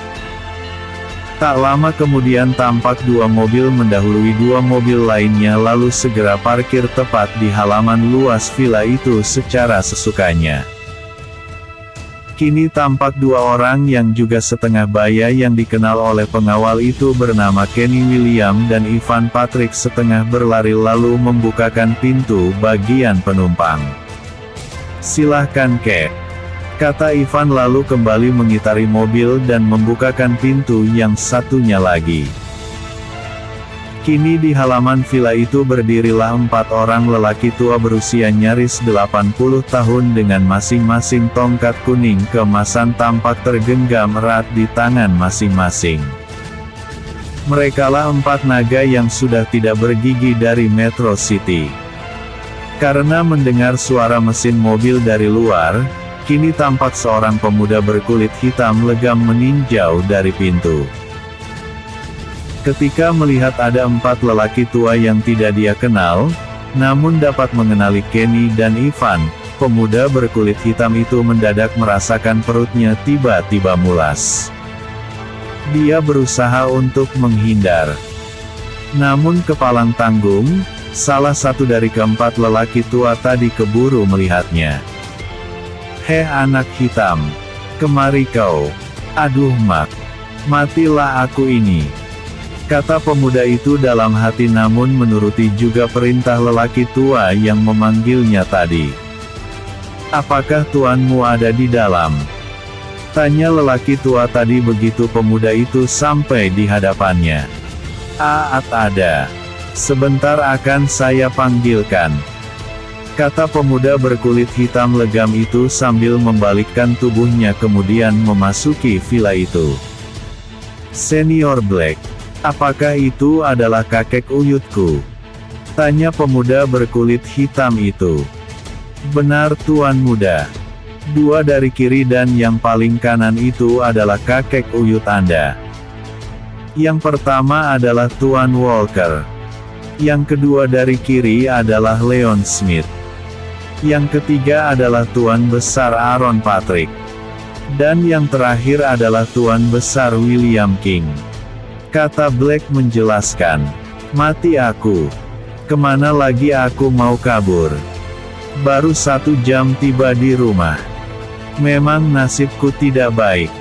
Speaker 1: Tak lama kemudian tampak 2 mobil mendahului 2 mobil lainnya lalu segera parkir tepat di halaman luas villa itu secara sesukanya. Kini tampak dua orang yang juga setengah baya yang dikenal oleh pengawal itu bernama Kenny William dan Ivan Patrick setengah berlari lalu membukakan pintu bagian penumpang. "Silahkan Kek," kata Ivan lalu kembali mengitari mobil dan membukakan pintu yang satunya lagi. Kini di halaman villa itu berdirilah 4 orang lelaki tua berusia nyaris 80 tahun dengan masing-masing tongkat kuning keemasan tampak tergenggam erat di tangan masing-masing. Merekalah 4 naga yang sudah tidak bergigi dari Metro City. Karena mendengar suara mesin mobil dari luar, kini tampak seorang pemuda berkulit hitam legam meninjau dari pintu. Ketika melihat ada 4 lelaki tua yang tidak dia kenal, namun dapat mengenali Kenny dan Ivan, pemuda berkulit hitam itu mendadak merasakan perutnya tiba-tiba mulas. Dia berusaha untuk menghindar. Namun kepalang tanggung, salah satu dari keempat lelaki tua tadi keburu melihatnya. "Heh anak hitam, kemari kau. Aduh mak, matilah aku ini," kata pemuda itu dalam hati namun menuruti juga perintah lelaki tua yang memanggilnya tadi. "Apakah tuanmu ada di dalam?" tanya lelaki tua tadi begitu pemuda itu sampai di hadapannya. Ada. Sebentar akan saya panggilkan," kata pemuda berkulit hitam legam itu sambil membalikkan tubuhnya kemudian memasuki villa itu. "Senior Black, apakah itu adalah kakek uyutku?" tanya pemuda berkulit hitam itu. "Benar Tuan Muda. 2 dari kiri dan yang paling kanan itu adalah kakek uyut Anda. Yang pertama adalah Tuan Walker. Yang kedua dari kiri adalah Leon Smith. Yang ketiga adalah Tuan Besar Aaron Patrick. Dan yang terakhir adalah Tuan Besar William King," kata Black menjelaskan. "Mati aku. Kemana lagi aku mau kabur? Baru 1 jam tiba di rumah. Memang nasibku tidak baik,"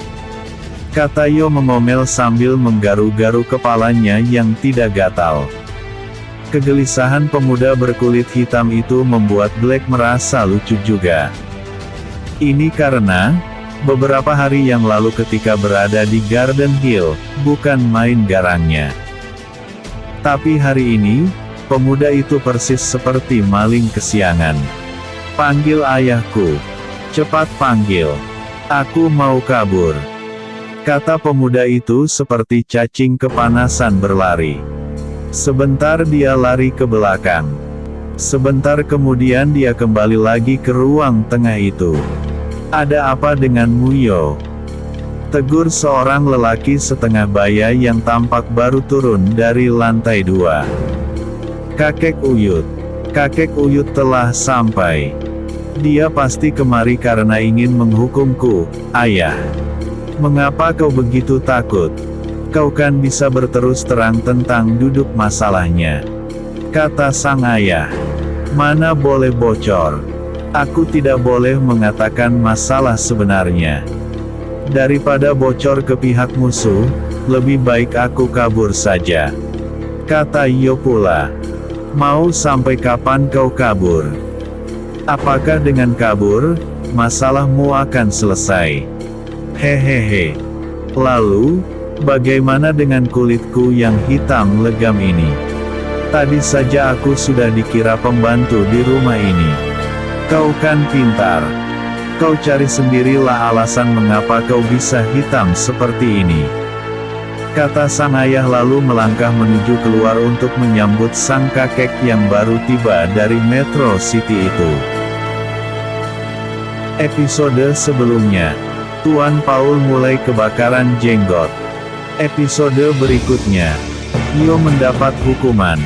Speaker 1: kata Yo mengomel sambil menggaru-garu kepalanya yang tidak gatal. Kegelisahan pemuda berkulit hitam itu membuat Black merasa lucu juga. Ini karena beberapa hari yang lalu ketika berada di Garden Hill, bukan main garangnya. Tapi hari ini, pemuda itu persis seperti maling kesiangan. "Panggil ayahku. Cepat panggil. Aku mau kabur," kata pemuda itu seperti cacing kepanasan berlari. Sebentar dia lari ke belakang. Sebentar kemudian dia kembali lagi ke ruang tengah itu. "Ada apa denganmu Yo?" tegur seorang lelaki setengah baya yang tampak baru turun dari lantai 2. "Kakek Uyut. Kakek Uyut telah sampai. Dia pasti kemari karena ingin menghukumku, ayah." "Mengapa kau begitu takut? Kau kan bisa berterus terang tentang duduk masalahnya," kata sang ayah. "Mana boleh bocor. Aku tidak boleh mengatakan masalah sebenarnya. Daripada bocor ke pihak musuh, lebih baik aku kabur saja," kata Yo pula. "Mau sampai kapan kau kabur? Apakah dengan kabur, masalahmu akan selesai? Hehehe. Lalu, bagaimana dengan kulitku yang hitam legam ini? Tadi saja aku sudah dikira pembantu di rumah ini. Kau kan pintar. Kau cari sendirilah alasan mengapa kau bisa hitam seperti ini," kata sang ayah lalu melangkah menuju keluar untuk menyambut sang kakek yang baru tiba dari Metro City itu. Episode sebelumnya, Tuan Paul mulai kebakaran jenggot. Episode berikutnya, Yo mendapat hukuman.